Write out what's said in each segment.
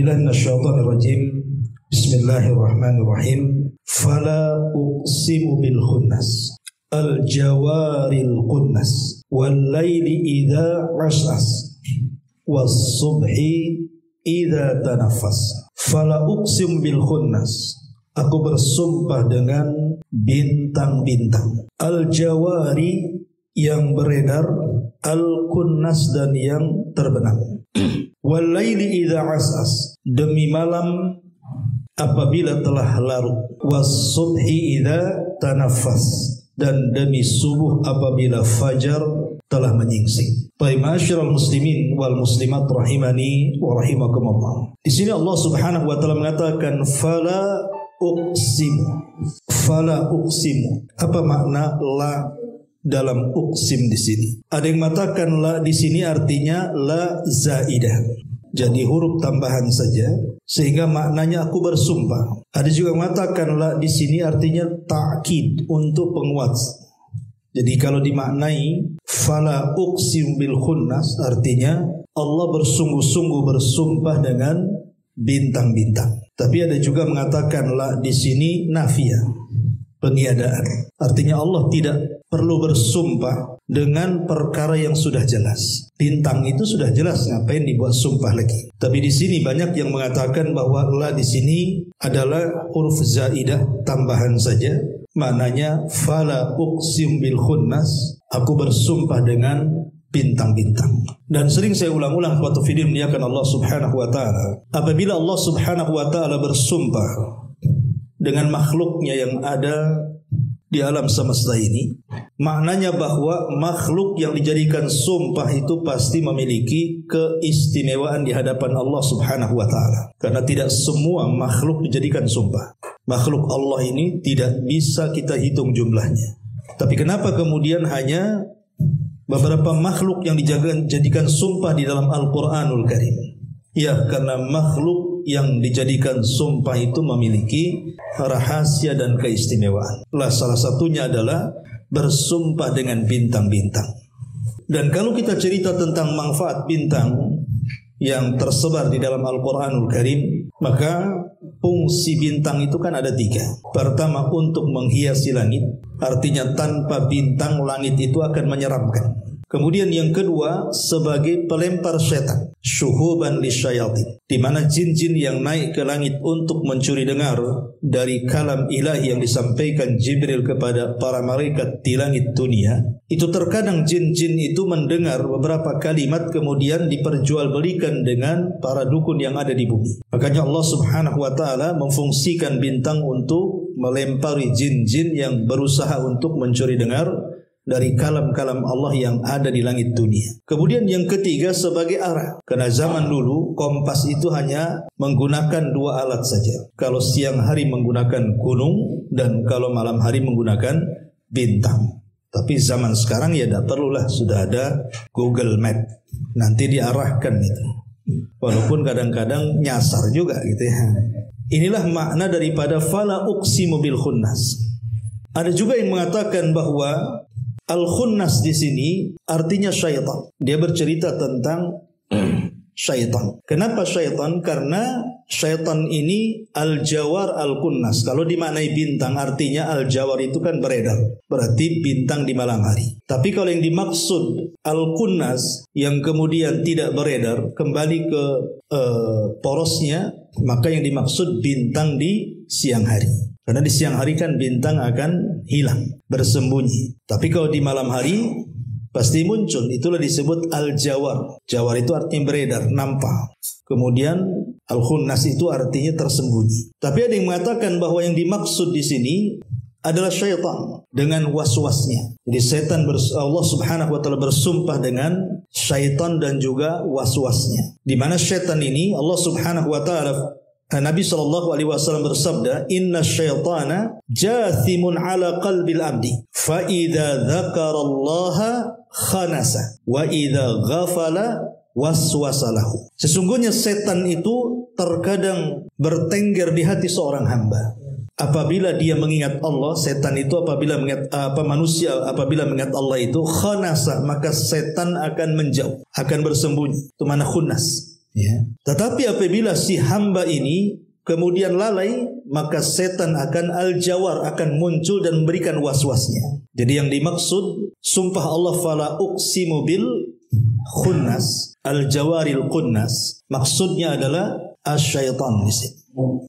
A'udzubillahi minasyaitonir rajim. Bismillahirrahmanirrahim. Fala uqsimu bil khunnas, al jawaril qunnas, wal laili idza as'as, was subhi idza tanaffas. Fala uqsimu bil khunnas, aku bersumpah dengan bintang-bintang. Al jawari, yang beredar, al kunnas, dan yang terbenam. Wal laili idza as'as, demi malam apabila telah larut. Was subhi idza tanaffas, dan demi subuh apabila fajar telah menyingsing. Baik, ma'asyiral muslimin wal muslimat rahimani wa rahimakumullah. Di sini Allah Subhanahu wa taala mengatakan fala uqsimu. Fala uqsimu. Apa makna la dalam uqsim di sini? Ada yang mengatakan la di sini artinya la zaidah. Jadi huruf tambahan saja sehingga maknanya aku bersumpah. Ada juga yang mengatakan la di sini artinya ta'kid, untuk penguat. Jadi kalau dimaknai fala uqsim bil khunnas artinya Allah bersungguh-sungguh bersumpah dengan bintang-bintang. Tapi ada juga mengatakan la di sini nafiyah, peniadaan. Artinya Allah tidak perlu bersumpah dengan perkara yang sudah jelas. Bintang itu sudah jelas, ngapain dibuat sumpah lagi? Tapi di sini banyak yang mengatakan bahwa la di sini adalah huruf zaidah, tambahan saja. Maknanya fala uqsim bil khunnas, aku bersumpah dengan bintang-bintang. Dan sering saya ulang-ulang waktu video muliakan Allah Subhanahu wa taala. Apabila Allah Subhanahu wa taala bersumpah dengan makhluknya yang ada di alam semesta ini, maknanya bahwa makhluk yang dijadikan sumpah itu pasti memiliki keistimewaan di hadapan Allah Subhanahu wa taala. Karena tidak semua makhluk dijadikan sumpah. Makhluk Allah ini tidak bisa kita hitung jumlahnya. Tapi kenapa kemudian hanya beberapa makhluk yang dijadikan sumpah di dalam Al-Quranul Karim? Ya, karena makhluk yang dijadikan sumpah itu memiliki rahasia dan keistimewaan. Salah satunya adalah bersumpah dengan bintang-bintang. Dan kalau kita cerita tentang manfaat bintang yang tersebar di dalam Al-Quranul Karim, maka fungsi bintang itu kan ada 3. Pertama, untuk menghiasi langit. Artinya tanpa bintang langit itu akan menyeramkan. Kemudian yang kedua, sebagai pelempar setan, syuhuban lisyayatin, di mana jin-jin yang naik ke langit untuk mencuri dengar dari kalam ilahi yang disampaikan Jibril kepada para malaikat di langit dunia, itu terkadang jin-jin itu mendengar beberapa kalimat kemudian diperjualbelikan dengan para dukun yang ada di bumi. Makanya Allah Subhanahu wa taala memfungsikan bintang untuk melempari jin-jin yang berusaha untuk mencuri dengar dari kalam-kalam Allah yang ada di langit dunia. Kemudian yang ketiga, sebagai arah. Karena zaman dulu kompas itu hanya menggunakan 2 alat saja. Kalau siang hari menggunakan gunung, dan kalau malam hari menggunakan bintang. Tapi zaman sekarang ya tidak perlulah, sudah ada Google Map. Nanti diarahkan itu. Walaupun kadang-kadang nyasar juga gitu ya. Inilah makna daripada fala uqsimu bil khunnas. Ada juga yang mengatakan bahwa al-khunnas di sini artinya syaitan. Dia bercerita tentang syaitan. Kenapa syaitan? Karena syaitan ini al-jawar al-kunnas. Kalau dimaknai bintang artinya al-jawar itu kan beredar. Berarti bintang di malam hari. Tapi kalau yang dimaksud al-kunnas yang kemudian tidak beredar, kembali ke porosnya, maka yang dimaksud bintang di siang hari. Karena di siang hari kan bintang akan hilang, bersembunyi. Tapi kalau di malam hari pasti muncul. Itulah disebut al-jawar. Jawar itu artinya beredar, nampak. Kemudian al-khunnas itu artinya tersembunyi. Tapi ada yang mengatakan bahwa yang dimaksud di sini adalah syaitan dengan was-wasnya. Jadi setan Allah Subhanahu wa taala bersumpah dengan syaitan dan juga was-wasnya. Di mana syaitan ini Allah Subhanahu wa taala, Nabi SAW bersabda, inna syaitana jathimun ala qalbil abdi fa idza dzakarallaha khanasa wa idza ghafala waswasalahu. Sesungguhnya setan itu terkadang bertengger di hati seorang hamba. Apabila dia mengingat Allah, setan itu apabila mengingat manusia apabila mengingat Allah itu khanasa, maka setan akan menjauh, akan bersembunyi. Itu mana khunnas. Ya. Tetapi apabila si hamba ini kemudian lalai, maka setan akan al-jawar, akan muncul dan memberikan was-wasnya. Jadi yang dimaksud sumpah Allah fala uqsimu bil khunnas, al-jawaril khunnas, maksudnya adalah asyaitan di sini.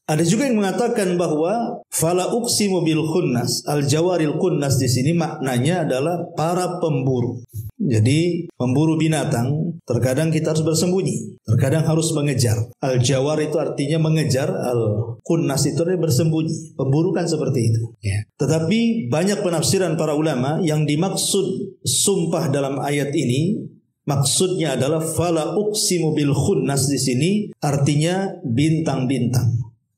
Ada juga yang mengatakan bahwa fala uqsimu bil khunnas, al-jawaril khunnas di sini maknanya adalah para pemburu. Jadi pemburu binatang terkadang kita harus bersembunyi, terkadang harus mengejar. Al-jawar itu artinya mengejar, al-khunnas itu artinya bersembunyi. Pemburu kan seperti itu. Ya. Tetapi banyak penafsiran para ulama yang dimaksud sumpah dalam ayat ini maksudnya adalah fala uqsimu bil khunnas di sini artinya bintang-bintang.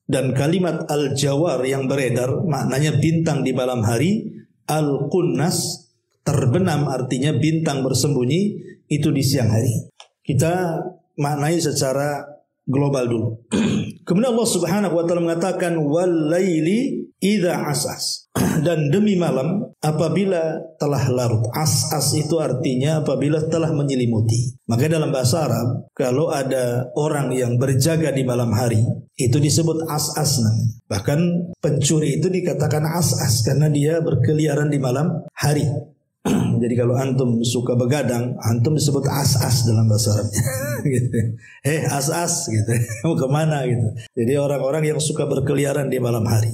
Dan kalimat al-jawar yang beredar maknanya bintang di malam hari, al-khunnas terbenam artinya bintang bersembunyi itu di siang hari. Kita maknai secara global dulu. Kemudian Allah Subhanahu wa taala mengatakan wal laili idza asas, dan demi malam apabila telah larut. Asas itu artinya apabila telah menyelimuti. Maka dalam bahasa Arab kalau ada orang yang berjaga di malam hari itu disebut asas namanya. Bahkan pencuri itu dikatakan asas karena dia berkeliaran di malam hari. Jadi kalau antum suka begadang, antum disebut as-as dalam bahasa Arabnya. Gitu. As-as gitu. Mau kemana gitu. Jadi orang-orang yang suka berkeliaran di malam hari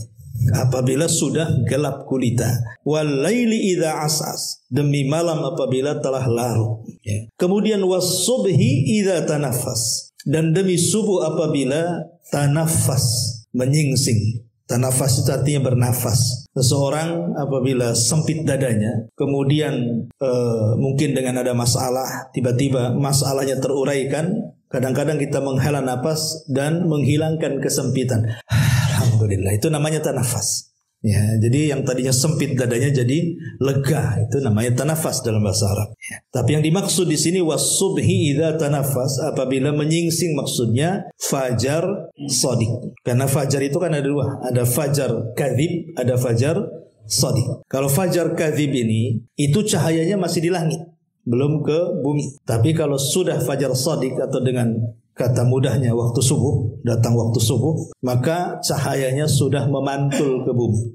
apabila sudah gelap gulita. Wal laili idza as'as, demi malam apabila telah larut. Kemudian was-subhi idza tanaffas, dan demi subuh apabila tanaffas, menyingsing. Tanafas itu artinya bernafas. Seseorang apabila sempit dadanya, kemudian mungkin dengan ada masalah, tiba-tiba masalahnya teruraikan, kadang-kadang kita menghela nafas dan menghilangkan kesempitan. Alhamdulillah, itu namanya tanafas. Ya, jadi yang tadinya sempit dadanya jadi lega, itu namanya tanafas dalam bahasa Arab. Ya. Tapi yang dimaksud di sini was-subhi idza tanafas, apabila menyingsing maksudnya fajar shadiq. Karena fajar itu kan ada dua, ada fajar kadzib, ada fajar shadiq. Kalau fajar kadzib ini itu cahayanya masih di langit, belum ke bumi. Tapi kalau sudah fajar shadiq atau dengan kata mudahnya waktu subuh, datang waktu subuh, maka cahayanya sudah memantul ke bumi,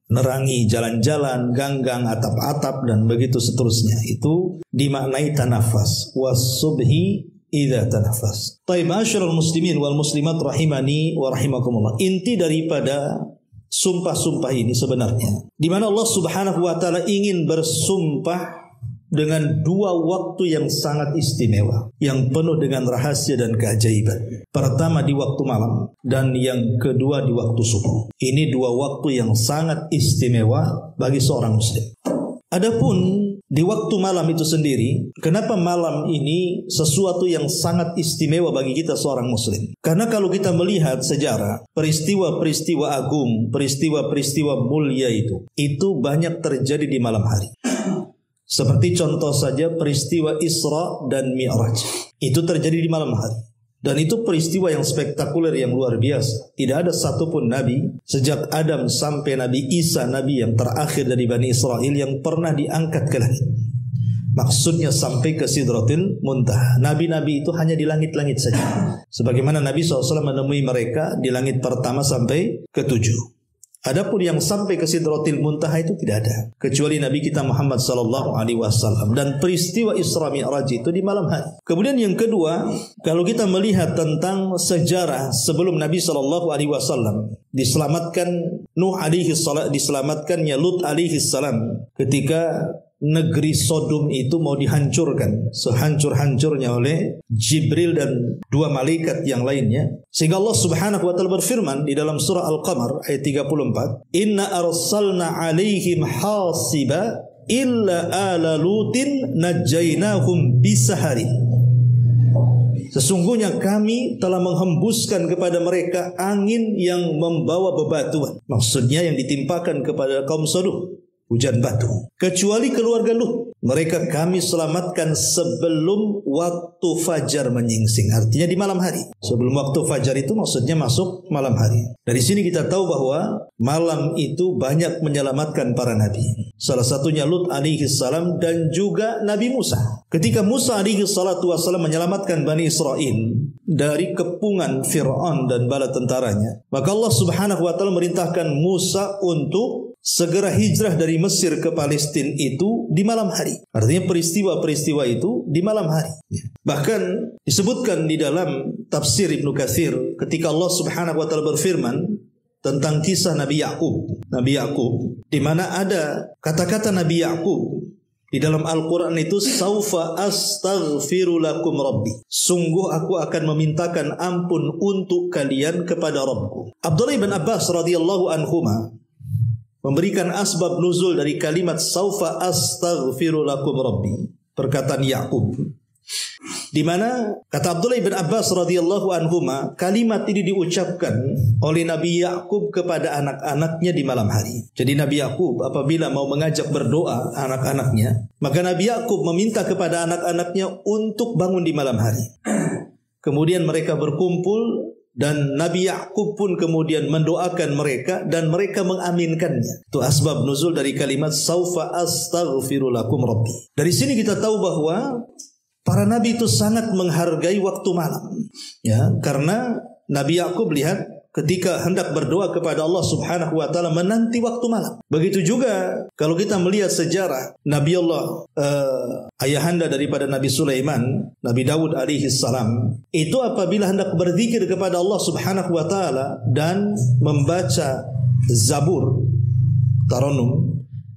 menerangi jalan-jalan, gang-gang, atap-atap dan begitu seterusnya. Itu dimaknai tanafas, was-subhi idza tanafas. Taib ma'asyiral muslimin wal muslimat rahimani wa rahimakumullah. Inti daripada sumpah-sumpah ini sebenarnya di mana Allah Subhanahu wa taala ingin bersumpah dengan dua waktu yang sangat istimewa, yang penuh dengan rahasia dan keajaiban. Pertama di waktu malam, dan yang kedua di waktu subuh. Ini dua waktu yang sangat istimewa bagi seorang muslim. Adapun di waktu malam itu sendiri, kenapa malam ini sesuatu yang sangat istimewa bagi kita seorang muslim? Karena kalau kita melihat sejarah, peristiwa-peristiwa agung, peristiwa-peristiwa mulia itu banyak terjadi di malam hari. Seperti contoh saja peristiwa Isra dan Mi'raj. Itu terjadi di malam hari. Dan itu peristiwa yang spektakuler, yang luar biasa. Tidak ada satupun Nabi sejak Adam sampai Nabi Isa, Nabi yang terakhir dari Bani Israel, yang pernah diangkat ke langit. Maksudnya sampai ke Sidratil Muntaha. Nabi-nabi itu hanya di langit-langit saja. Sebagaimana Nabi SAW menemui mereka di langit pertama sampai ke-7. Adapun yang sampai ke Sidratil Muntaha itu tidak ada, kecuali Nabi kita Muhammad sallallahu alaihi wasallam. Dan peristiwa Isra Mi'raj itu di malam hari. Kemudian yang kedua, kalau kita melihat tentang sejarah sebelum Nabi sallallahu alaihi wasallam diselamatkan Nuh alaihi salam, diselamatkannya Lut alaihi salam ketika negeri Sodom itu mau dihancurkan sehancur-hancurnya oleh Jibril dan dua malaikat yang lainnya. Sehingga Allah Subhanahu wa taala berfirman di dalam surah Al-Qamar ayat 34, "Inna arsalna 'alaihim hasiba illa ala lutin najjaynahum bisaharin." Sesungguhnya kami telah menghembuskan kepada mereka angin yang membawa bebatuan. Maksudnya yang ditimpakan kepada kaum Sodom, hujan batu. Kecuali keluarga Lut. Mereka kami selamatkan sebelum waktu fajar menyingsing. Artinya di malam hari. Sebelum waktu fajar itu maksudnya masuk malam hari. Dari sini kita tahu bahwa malam itu banyak menyelamatkan para nabi. Salah satunya Lut alaihi salam dan juga Nabi Musa. Ketika Musa alaihi salatu wasallam menyelamatkan Bani Israel dari kepungan Fir'aun dan bala tentaranya, maka Allah subhanahu wa ta'ala merintahkan Musa untuk segera hijrah dari Mesir ke Palestina itu di malam hari. Artinya peristiwa-peristiwa itu di malam hari. Bahkan disebutkan di dalam tafsir Ibnu Katsir ketika Allah subhanahu wa ta'ala berfirman tentang kisah Nabi Yakub. Nabi Yakub, di mana ada kata-kata Nabi Yakub di dalam Al-Quran itu, saufa astaghfiru lakum rabbi. Sungguh aku akan memintakan ampun untuk kalian kepada Rabbku. Abdullah bin Abbas radhiyallahu anhuma memberikan asbab nuzul dari kalimat saufa astaghfiru lakum rabbi, perkataan Yakub, di mana kata Abdullah bin Abbas radhiyallahu anhuma, kalimat ini diucapkan oleh Nabi Yakub kepada anak-anaknya di malam hari. Jadi Nabi Yakub apabila mau mengajak berdoa anak-anaknya, maka Nabi Yakub meminta kepada anak-anaknya untuk bangun di malam hari. Kemudian mereka berkumpul dan Nabi Yakub pun kemudian mendoakan mereka dan mereka mengaminkannya. Itu asbab nuzul dari kalimat saufa astaghfiru lakum rabbi. Dari sini kita tahu bahwa para nabi itu sangat menghargai waktu malam. Ya, karena Nabi Yakub lihat ketika hendak berdoa kepada Allah subhanahu wa ta'ala menanti waktu malam. Begitu juga kalau kita melihat sejarah Nabi Allah, ayahanda daripada Nabi Sulaiman, Nabi Daud alaihi salam, itu apabila hendak berzikir kepada Allah subhanahu wa ta'ala dan membaca Zabur, Taranum,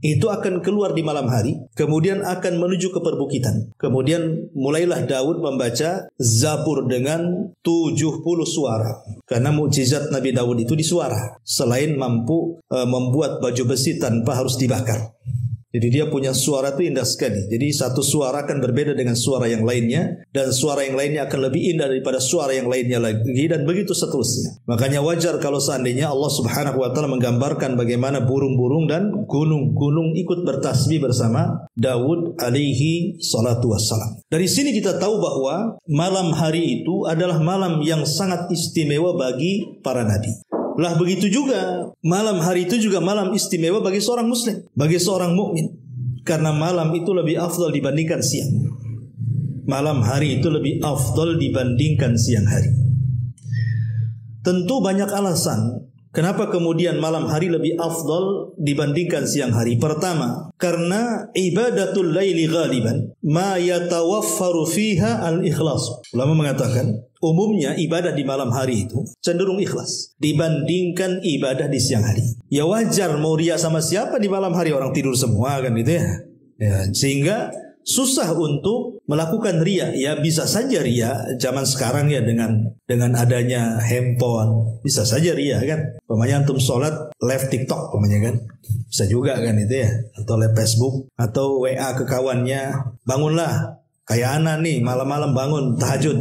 itu akan keluar di malam hari, kemudian akan menuju ke perbukitan. Kemudian mulailah Daud membaca Zabur dengan 70 suara. Karena mukjizat Nabi Daud itu di suara. Selain mampu membuat baju besi tanpa harus dibakar. Jadi dia punya suara itu indah sekali. Jadi satu suara akan berbeda dengan suara yang lainnya, dan suara yang lainnya akan lebih indah daripada suara yang lainnya lagi, dan begitu seterusnya. Makanya wajar kalau seandainya Allah subhanahu wa ta'ala menggambarkan bagaimana burung-burung dan gunung-gunung ikut bertasbih bersama Daud alaihi salatu wassalam. Dari sini kita tahu bahwa malam hari itu adalah malam yang sangat istimewa bagi para nabi. Lah begitu juga malam hari itu juga malam istimewa bagi seorang muslim, bagi seorang mukmin, karena malam itu lebih afdal dibandingkan siang. Malam hari itu lebih afdal dibandingkan siang hari. Tentu banyak alasan kenapa kemudian malam hari lebih afdal dibandingkan siang hari. Pertama, karena ibadatul laili ghaliban ma yatawaffaru fiha al-ikhlas. Ulama mengatakan umumnya ibadah di malam hari itu cenderung ikhlas dibandingkan ibadah di siang hari. Ya wajar mau riya sama siapa di malam hari, orang tidur semua kan gitu ya. Sehingga susah untuk melakukan riya. Ya bisa saja riya zaman sekarang ya dengan adanya handphone bisa saja riya kan. Pokoknya antum sholat live TikTok pokoknya kan. Bisa juga kan itu ya, atau live Facebook atau WA ke kawannya, bangunlah kayak anak nih malam-malam bangun tahajud.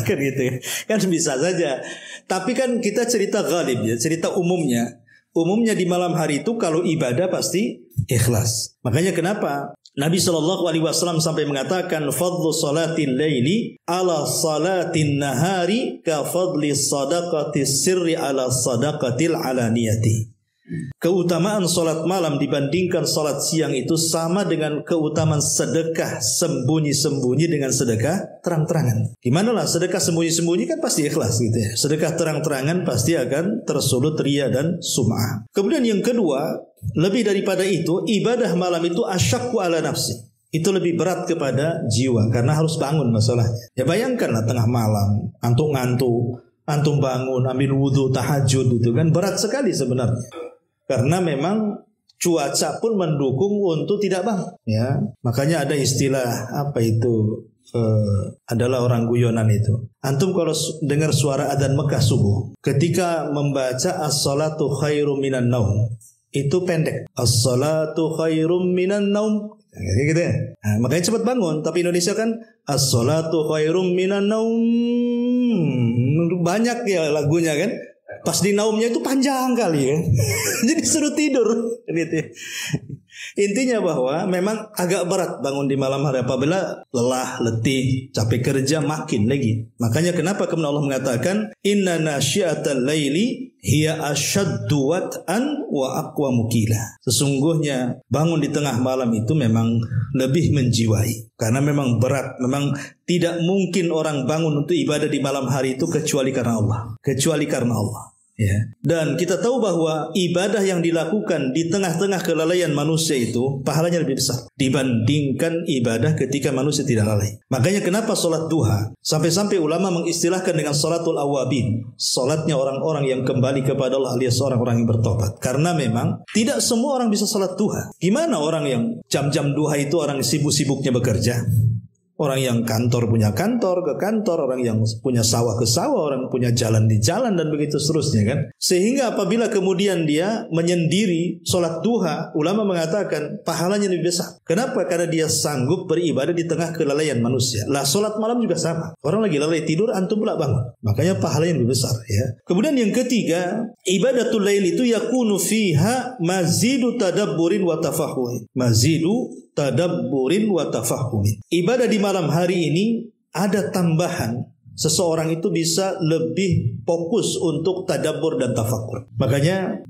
Kan gitu ya. Kan bisa saja. Tapi kan kita cerita ghalib ya, cerita umumnya. Umumnya di malam hari itu kalau ibadah pasti ikhlas. Makanya kenapa Nabi SAW sampai mengatakan fadlu salatil laili ala salatin nahari ka fadli sadaqatis sirri ala sadaqatil alaniyati. Keutamaan salat malam dibandingkan salat siang itu sama dengan keutamaan sedekah sembunyi-sembunyi dengan sedekah terang-terangan. Gimana lah sedekah sembunyi-sembunyi kan pasti ikhlas gitu ya. Sedekah terang-terangan pasti akan tersulut riya dan sum'ah. Kemudian yang kedua, lebih daripada itu, ibadah malam itu asyakku ala nafsi. Itu lebih berat kepada jiwa karena harus bangun masalahnya. Ya bayangkanlah tengah malam, ngantuk-ngantuk, antum bangun, ambil wudhu, tahajud itu kan berat sekali sebenarnya. Karena memang cuaca pun mendukung untuk tidak bangun. Ya, makanya ada istilah apa itu? Adalah orang guyonan itu. Antum kalau dengar suara adzan Mekah subuh, ketika membaca as-salatu khairum minan naum, itu pendek. As-salatu khairum minan naum. Kayak gitu ya. Nah, makanya cepat bangun. Tapi Indonesia kan as-salatu khairum minan naum. Banyak ya lagunya kan. Pas di naumnya itu panjang kali ya. Jadi suruh tidur gitu. Intinya bahwa memang agak berat bangun di malam hari apabila lelah, letih, capek kerja makin lagi. Makanya kenapa kemudian Allah mengatakan inna nasyiatal laili hiya asyaddu wat'an wa aqwamu qila. Sesungguhnya bangun di tengah malam itu memang lebih menjiwai. Karena memang berat, memang tidak mungkin orang bangun untuk ibadah di malam hari itu kecuali karena Allah. Kecuali karena Allah. Ya. Dan kita tahu bahwa ibadah yang dilakukan di tengah-tengah kelalaian manusia itu pahalanya lebih besar dibandingkan ibadah ketika manusia tidak lalai. Makanya kenapa sholat duha sampai-sampai ulama mengistilahkan dengan sholatul awabin, sholatnya orang-orang yang kembali kepada Allah alias orang-orang yang bertobat. Karena memang tidak semua orang bisa sholat duha. Gimana orang yang jam-jam duha itu orang sibuk-sibuknya bekerja? Orang yang kantor punya kantor ke kantor, orang yang punya sawah ke sawah, orang punya jalan di jalan dan begitu seterusnya kan. Sehingga apabila kemudian dia menyendiri sholat duha, ulama mengatakan pahalanya lebih besar. Kenapa? Karena dia sanggup beribadah di tengah kelalaian manusia. Lah sholat malam juga sama. Orang lagi lalai tidur, antum pula bangun. Makanya pahalanya lebih besar ya. Kemudian yang ketiga, ibadatul lail itu yakunu fiha mazidu tadabburin wa tafahumin. Mazidu tadabburin wa tafahumin. Ibadah di malam hari ini ada tambahan. Seseorang itu bisa lebih fokus untuk tadabbur dan tafakur. Makanya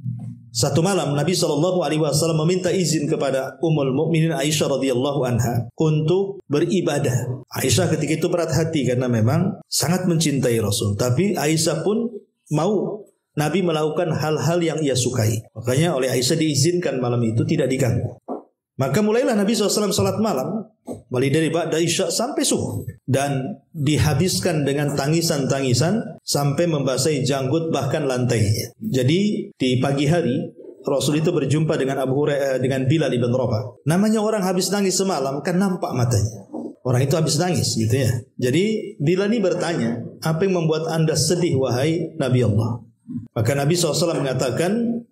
satu malam Nabi SAW meminta izin kepada Ummul Mukminin Aisyah radhiyallahu anha untuk beribadah. Aisyah ketika itu berat hati karena memang sangat mencintai Rasul. Tapi Aisyah pun mau Nabi melakukan hal-hal yang ia sukai. Makanya oleh Aisyah diizinkan malam itu tidak diganggu. Maka mulailah Nabi SAW salat malam, mulai dari ba'da isya sampai subuh, dan dihabiskan dengan tangisan-tangisan sampai membasahi janggut bahkan lantainya. Jadi di pagi hari Rasul itu berjumpa dengan dengan Bilal ibn Rabah. Namanya orang habis nangis semalam kan nampak matanya. Orang itu habis nangis gitu ya. Jadi Bilal ini bertanya, apa yang membuat anda sedih wahai Nabi Allah? Maka Nabi SAW mengatakan,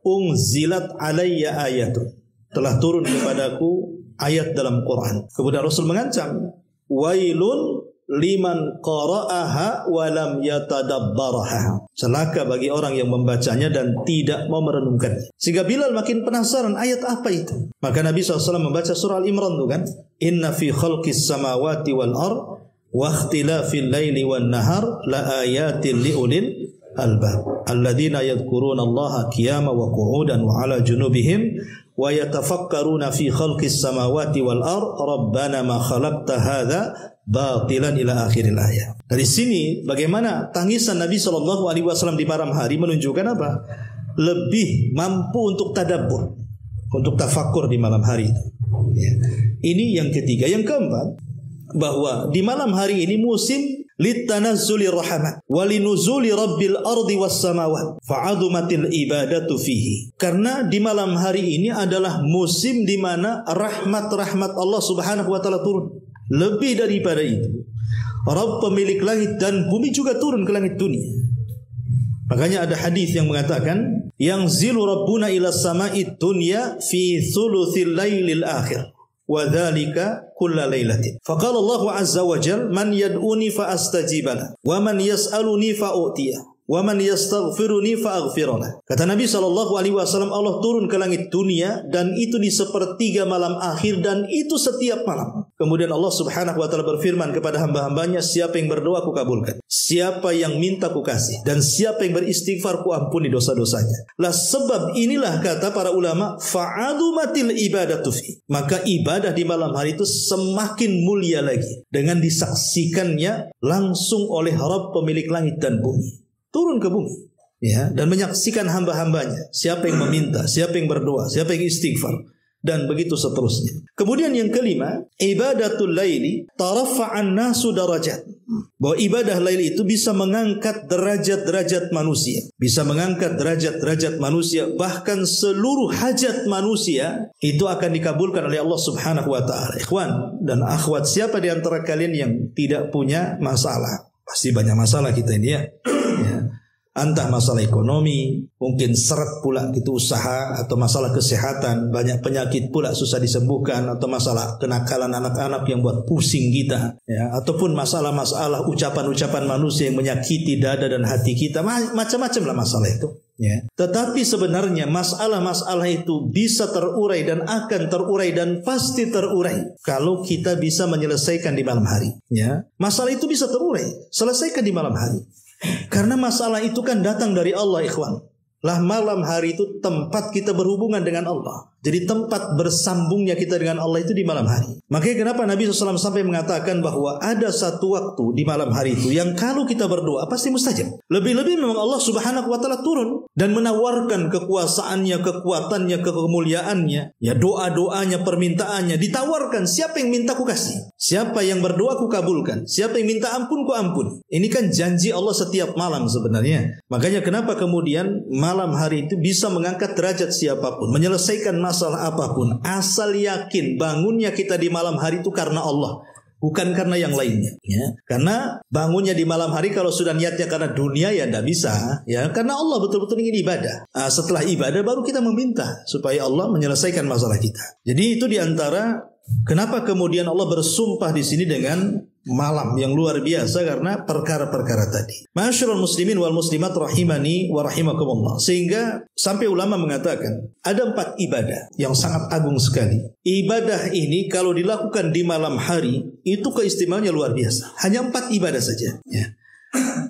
unzilat alayya ayatun. Telah turun kepadaku ayat dalam Quran. Kemudian Rasul mengancam, wailun liman qara'aha wa lam yatadabbaraha. Celaka bagi orang yang membacanya dan tidak mau merenungkannya. Sehingga Bilal makin penasaran ayat apa itu. Maka Nabi SAW membaca surah Al-Imran itu kan, inna fi khalqis samawati wal ard wa ikhtilafil laili wan nahar la ayatin liulil albab alladzina yadhkuruna Allaha qiyama wa qu'udan wa ala junubihim wa yatafakkaruna fi khalqis samawati wal ard rabbana ma khalaqta hadza batilan ila akhiril ayat. Dari sini bagaimana tangisan Nabi SAW di malam hari menunjukkan apa? Lebih mampu untuk tadabbur, untuk tafakkur di malam hari itu. Ya. Ini yang ketiga. Yang keempat, bahwa di malam hari ini musim litanazzuli rahmat walinuzuli rabbil ardi was samawat fa'adumatil ibadatu fihi. Karena di malam hari ini adalah musim di mana rahmat-rahmat Allah Subhanahu wa taala turun. Lebih daripada itu, Rabb pemilik langit dan bumi juga turun ke langit dunia. Makanya ada hadis yang mengatakan, yang zilu rabbuna ila sama'id dunya fi thuluthil lailil akhir. Wadhalika kulla lailatin. Faqala Allah azza wa jal, man yad'uni fa astajibana, wa man yas'aluni fa u'tiyah, wa man yastaghfiruni fa aghfirana. Kata Nabi SAW, Allah turun ke langit dunia dan itu di sepertiga malam akhir dan itu setiap malam. Kemudian Allah Subhanahu wa taala berfirman kepada hamba-hambanya, siapa yang berdoa ku kabulkan, siapa yang minta ku kasih, dan siapa yang beristighfar ku ampuni dosa-dosanya. Lah sebab inilah kata para ulama, fa'adumatil ibadatu fi. Maka ibadah di malam hari itu semakin mulia lagi dengan disaksikannya langsung oleh Rabb pemilik langit dan bumi. Turun ke bumi ya, dan menyaksikan hamba-hambanya, siapa yang meminta, siapa yang berdoa, siapa yang istighfar, dan begitu seterusnya. Kemudian yang kelima, ibadatul laili tarafa'an nasu darajat. Bahwa ibadah lail itu bisa mengangkat derajat-derajat manusia, bisa mengangkat derajat-derajat manusia, bahkan seluruh hajat manusia itu akan dikabulkan oleh Allah Subhanahu wa taala. Ikhwan dan akhwat, siapa di antara kalian yang tidak punya masalah? Pasti banyak masalah kita ini ya. Entah masalah ekonomi, mungkin seret pula gitu usaha, atau masalah kesehatan, banyak penyakit pula susah disembuhkan, atau masalah kenakalan anak-anak yang buat pusing kita, ya, ataupun masalah-masalah ucapan-ucapan manusia yang menyakiti dada dan hati kita, macam-macam lah masalah itu. Ya. Tetapi sebenarnya masalah-masalah itu bisa terurai dan akan terurai dan pasti terurai kalau kita bisa menyelesaikan di malam hari. Ya. Masalah itu bisa terurai, selesaikan di malam hari. Karena masalah itu kan datang dari Allah, ikhwan. Lah malam hari itu tempat kita berhubungan dengan Allah. Jadi tempat bersambungnya kita dengan Allah itu di malam hari. Makanya kenapa Nabi SAW sampai mengatakan bahwa ada satu waktu di malam hari itu yang kalau kita berdoa pasti mustajab. Lebih-lebih memang Allah Subhanahu wa taala turun dan menawarkan kekuasaannya, kekuatannya, kemuliaannya, ya doa-doanya, permintaannya ditawarkan. Siapa yang minta ku kasih, siapa yang berdoa ku kabulkan, siapa yang minta ampun ku ampun. Ini kan janji Allah setiap malam sebenarnya. Makanya kenapa kemudian malam hari itu bisa mengangkat derajat siapapun, menyelesaikan masalah apapun, asal yakin bangunnya kita di malam hari itu karena Allah, bukan karena yang lainnya. Ya. Karena bangunnya di malam hari kalau sudah niatnya karena dunia ya tidak bisa. Ya, karena Allah betul-betul ingin ibadah. Setelah ibadah baru kita meminta supaya Allah menyelesaikan masalah kita. Jadi itu diantara kenapa kemudian Allah bersumpah di sini dengan malam yang luar biasa karena perkara-perkara tadi. Ma'asyiral muslimin wal muslimat rahimani wa rahimakumullah. Sehingga sampai ulama mengatakan ada 4 ibadah yang sangat agung sekali. Ibadah ini kalau dilakukan di malam hari itu keistimewaannya luar biasa. Hanya 4 ibadah saja. Ya.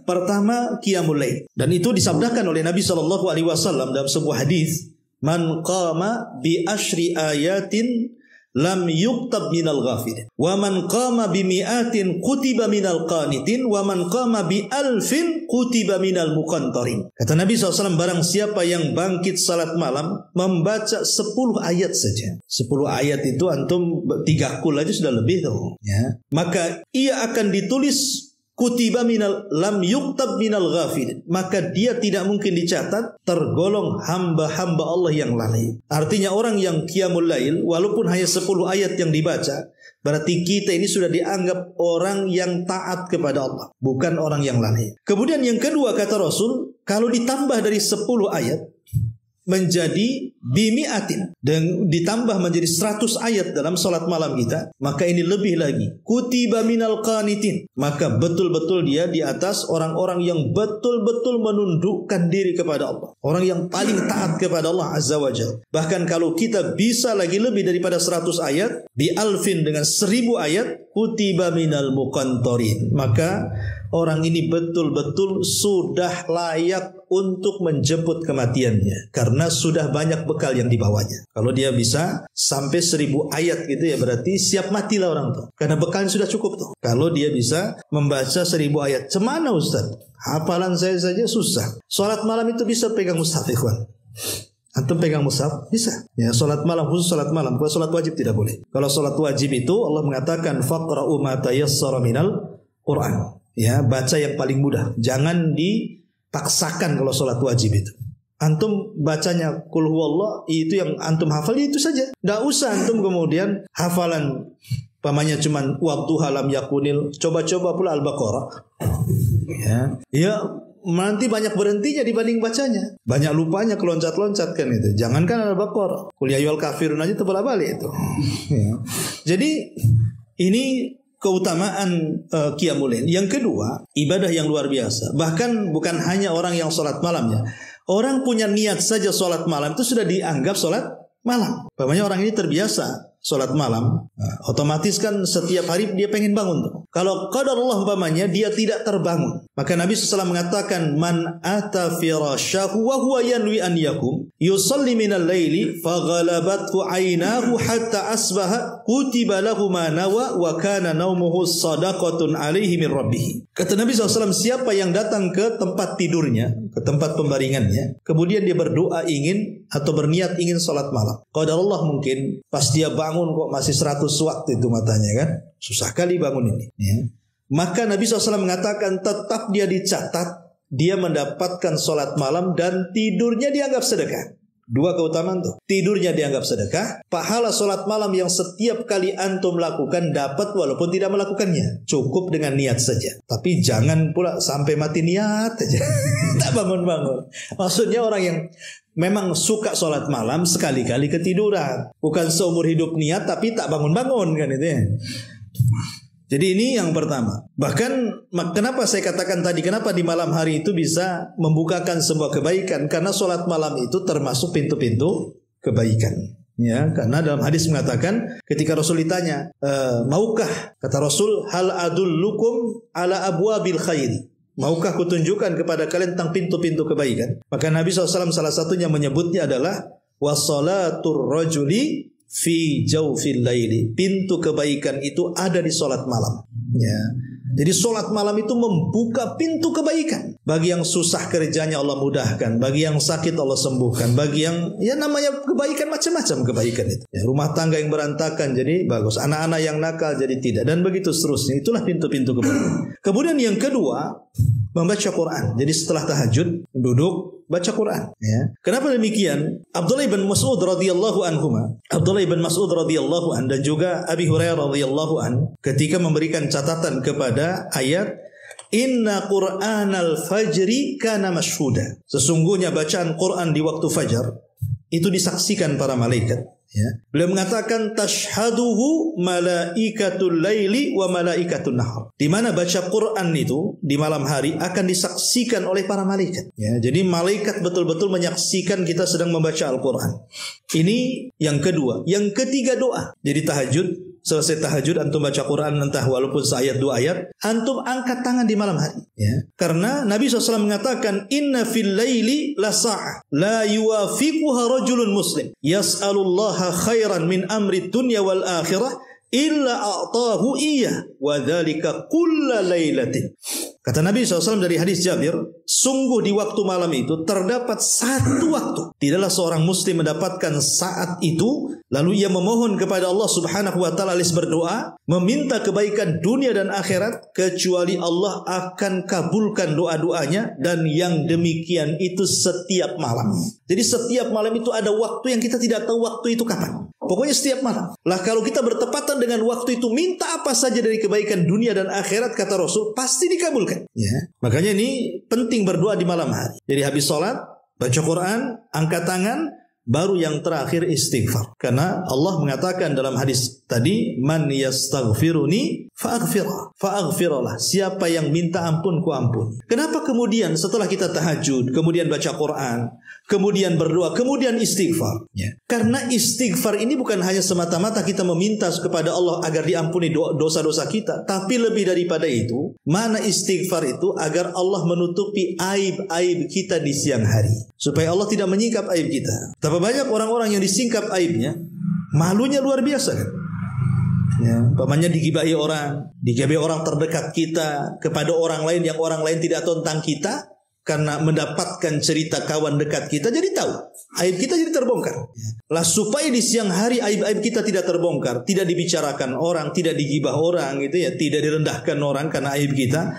Pertama qiyamul lail, dan itu disabdakan oleh Nabi SAW dalam sebuah hadis, man qama bi asyri ayatin lam yuktab minal ghafilin wa man qama bi mi'atin kutiba minal qanitin wa man qama bi alfin kutiba minal muqantarin. Kata Nabi SAW, barang siapa yang bangkit salat malam membaca 10 ayat saja. 10 ayat itu antum 3 kul aja sudah lebih tuh, ya. Maka ia akan ditulis kutiba minal lam yuktab minal ghafilin, maka dia tidak mungkin dicatat tergolong hamba-hamba Allah yang lalai. Artinya orang yang qiyamul lail walaupun hanya 10 ayat yang dibaca, berarti kita ini sudah dianggap orang yang taat kepada Allah, bukan orang yang lalai. Kemudian yang kedua kata Rasul, kalau ditambah dari 10 ayat menjadi bimiatin dan ditambah menjadi 100 ayat dalam salat malam kita, maka ini lebih lagi kutiba minal qanitin, maka betul-betul dia di atas orang-orang yang betul-betul menundukkan diri kepada Allah, orang yang paling taat kepada Allah Azza wa Jalla. Bahkan kalau kita bisa lagi lebih daripada 100 ayat, bi alfin dengan 1000 ayat, kutiba minal muqantarin, maka orang ini betul-betul sudah layak untuk menjemput kematiannya karena sudah banyak bekal yang dibawanya. Kalau dia bisa sampai 1000 ayat gitu ya, berarti siap matilah orang tuh, karena bekalnya sudah cukup tuh. Kalau dia bisa membaca 1000 ayat, cemana Ustaz? Hafalan saya saja susah. Salat malam itu bisa pegang mushaf, ikhwan. Antum pegang mushaf bisa. Ya, salat malam khusus salat malam. Kalau salat wajib tidak boleh. Kalau salat wajib itu Allah mengatakan faqra'u ma tayassara minal Qur'an. Ya, baca yang paling mudah. Jangan dipaksakan kalau sholat wajib itu. Antum bacanya qul huwallah, itu yang antum hafal itu saja. Tidak usah antum kemudian hafalan pamanya cuman wadduha lam yakunil. Coba-coba pula Al-Baqarah. Ya, nanti banyak berhentinya dibanding bacanya. Banyak lupanya, keloncat-loncat kan itu. Jangankan Al-Baqarah. Qul ya ayyuhal kafirun aja tebal balik itu. Ya. Jadi ini keutamaan qiyamul lail. Yang kedua, ibadah yang luar biasa. Bahkan bukan hanya orang yang sholat malamnya. Orang punya niat saja sholat malam itu sudah dianggap sholat malam. Pokoknya orang ini terbiasa sholat malam, otomatis kan setiap hari dia pengen bangun tuh. Kalau qadarullah umpamanya dia tidak terbangun, maka Nabi SAW mengatakan, man ata firasyahu wa huwa yanwi an yakum yusalli minal laili faghalabathu aynahu hatta asbaha kutiba lahu ma nawa wa kana naumuhu sadaqatun alaihi min rabbih. Kata Nabi SAW, siapa yang datang ke tempat tidurnya, ke tempat pembaringannya, kemudian dia berdoa ingin atau berniat ingin sholat malam, qadarullah mungkin pas dia bangun kok masih 100 waktu itu matanya kan, susah kali bangun ini ya. Maka Nabi SAW mengatakan tetap dia dicatat, dia mendapatkan sholat malam dan tidurnya dianggap sedekah. 2 keutamaan tuh. Tidurnya dianggap sedekah, pahala sholat malam yang setiap kali antum lakukan dapat walaupun tidak melakukannya. Cukup dengan niat saja. Tapi jangan pula sampai mati niat aja. Tak bangun-bangun. Maksudnya orang yang memang suka sholat malam sekali-kali ketiduran. Bukan seumur hidup niat tapi tak bangun-bangun kan itu ya. Jadi ini yang pertama. Bahkan kenapa saya katakan tadi, kenapa di malam hari itu bisa membukakan semua kebaikan? Karena sholat malam itu termasuk pintu-pintu kebaikan. Ya, karena dalam hadis mengatakan ketika Rasul ditanya, maukah, kata Rasul, hal adullukum ala abwabil khairi, maukah kutunjukkan kepada kalian tentang pintu-pintu kebaikan? Maka Nabi SAW salah satunya menyebutnya adalah wassalatur rajuli fi jawfil laili. Pintu kebaikan itu ada di solat malam. Ya. Jadi solat malam itu membuka pintu kebaikan. Bagi yang susah kerjanya Allah mudahkan, bagi yang sakit Allah sembuhkan, bagi yang namanya kebaikan, macam-macam kebaikan itu. Ya, rumah tangga yang berantakan jadi bagus, anak-anak yang nakal jadi tidak, dan begitu seterusnya. Itulah pintu-pintu kebaikan. Kemudian yang kedua, membaca Quran. Jadi setelah tahajud duduk baca Quran. Ya. Kenapa demikian? Abdullah bin Mas'ud radhiyallahu anhuma, Abdullah bin Mas'ud radhiyallahu an dan juga Abi Hurairah radhiyallahu an ketika memberikan catatan kepada ayat Inna Qur'anal fajri kana mashhuda. Sesungguhnya bacaan Quran di waktu fajar itu disaksikan para malaikat. Ya. Beliau mengatakan tashhaduhu malaikatul laili wa malaikatul nahar. Di mana baca Quran itu di malam hari akan disaksikan oleh para malaikat. Ya, jadi malaikat betul-betul menyaksikan kita sedang membaca Al-Quran. Ini yang kedua. Yang ketiga doa. Jadi tahajud, selesai tahajud antum baca Quran entah walaupun seayat dua ayat, antum angkat tangan di malam hari. Ya. Karena Nabi SAW mengatakan inna fil laili la sa'ah la yuwafiquha rajulun muslim yas'alullaha khairan min amri dunya wal akhirah illa a'tahu iya wa dzalika kulla lailatin. Kata Nabi SAW dari hadis Jabir, sungguh di waktu malam itu terdapat satu waktu. Tidaklah seorang muslim mendapatkan saat itu, lalu ia memohon kepada Allah Subhanahu wa ta'ala alias berdoa, meminta kebaikan dunia dan akhirat, kecuali Allah akan kabulkan doa-doanya, dan yang demikian itu setiap malam. Jadi setiap malam itu ada waktu yang kita tidak tahu waktu itu kapan. Pokoknya setiap malam. Lah kalau kita bertepatan dengan waktu itu, minta apa saja dari kebaikan dunia dan akhirat, kata Rasul, pasti dikabulkan. Ya. Makanya ini penting berdoa di malam hari. Jadi habis sholat, baca Quran, angkat tangan, baru yang terakhir istighfar. Karena Allah mengatakan dalam hadis tadi, man yastaghfiruni fa'aghfirlah. Siapa yang minta ampun, ku ampuni. Kenapa kemudian setelah kita tahajud, kemudian baca Quran, kemudian berdoa, kemudian istighfar? Ya. Karena istighfar ini bukan hanya semata-mata kita meminta kepada Allah agar diampuni dosa-dosa kita, tapi lebih daripada itu, mana istighfar itu agar Allah menutupi aib-aib kita di siang hari, supaya Allah tidak menyingkap aib kita. Tapi banyak orang-orang yang disingkap aibnya, malunya luar biasa kan? Ya, pamannya digibahi orang terdekat kita kepada orang lain yang orang lain tidak tahu tentang kita, karena mendapatkan cerita kawan dekat kita jadi tahu, aib kita jadi terbongkar. Lah supaya di siang hari aib-aib kita tidak terbongkar, tidak dibicarakan orang, tidak digibah orang gitu ya, tidak direndahkan orang karena aib kita,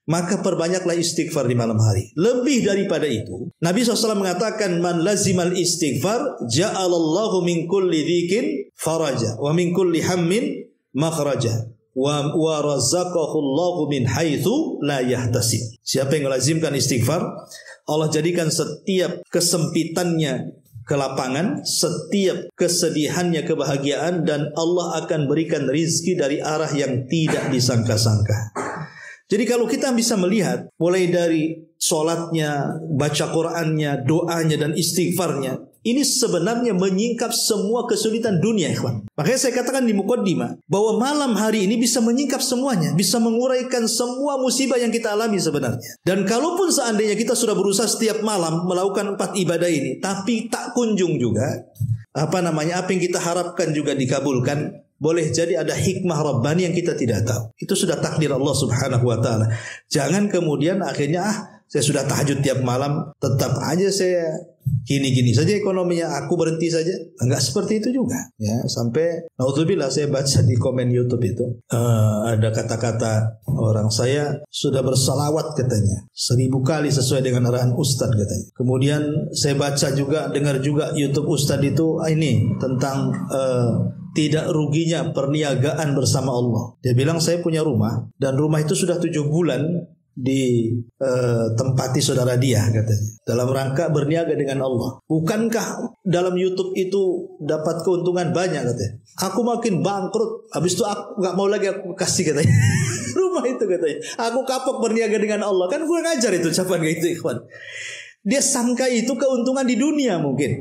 maka perbanyaklah istighfar di malam hari. Lebih daripada itu, Nabi SAW mengatakan man lazimal istighfar ja'alallahu min kulli dhikin faraja wa min kulli hammin makhraja wa razaqahu Allahu min haitsu la yahtasib. Siapa yang melazimkan istighfar, Allah jadikan setiap kesempitannya kelapangan, setiap kesedihannya kebahagiaan, dan Allah akan berikan rizki dari arah yang tidak disangka-sangka. Jadi kalau kita bisa melihat mulai dari sholatnya, baca Qurannya, doanya, dan istighfarnya, ini sebenarnya menyingkap semua kesulitan dunia, ikhwan. Makanya saya katakan di muqaddimah bahwa malam hari ini bisa menyingkap semuanya, bisa menguraikan semua musibah yang kita alami sebenarnya. Dan kalaupun seandainya kita sudah berusaha setiap malam melakukan 4 ibadah ini, tapi tak kunjung juga apa yang kita harapkan juga dikabulkan, boleh jadi ada hikmah Rabbani yang kita tidak tahu. Itu sudah takdir Allah Subhanahu wa ta'ala. Jangan kemudian akhirnya saya sudah tahajud tiap malam, tetap aja saya gini-gini saja ekonominya, aku berhenti saja. Enggak seperti itu juga. Ya, sampai naudzubillah saya baca di komen YouTube itu ada kata-kata orang, saya sudah bersalawat katanya 1000 kali sesuai dengan arahan Ustadz katanya. Kemudian saya baca juga, dengar juga YouTube Ustadz itu ini tentang tidak ruginya perniagaan bersama Allah. Dia bilang saya punya rumah, dan rumah itu sudah 7 bulan ditempati saudara dia katanya dalam rangka berniaga dengan Allah. Bukankah dalam YouTube itu dapat keuntungan banyak katanya. Aku makin bangkrut, habis itu aku nggak mau lagi aku kasih katanya rumah itu katanya. Aku kapok berniaga dengan Allah. Kan gue ngajar itu ucapan kayak itu ikhwan. Dia sangka itu keuntungan di dunia mungkin.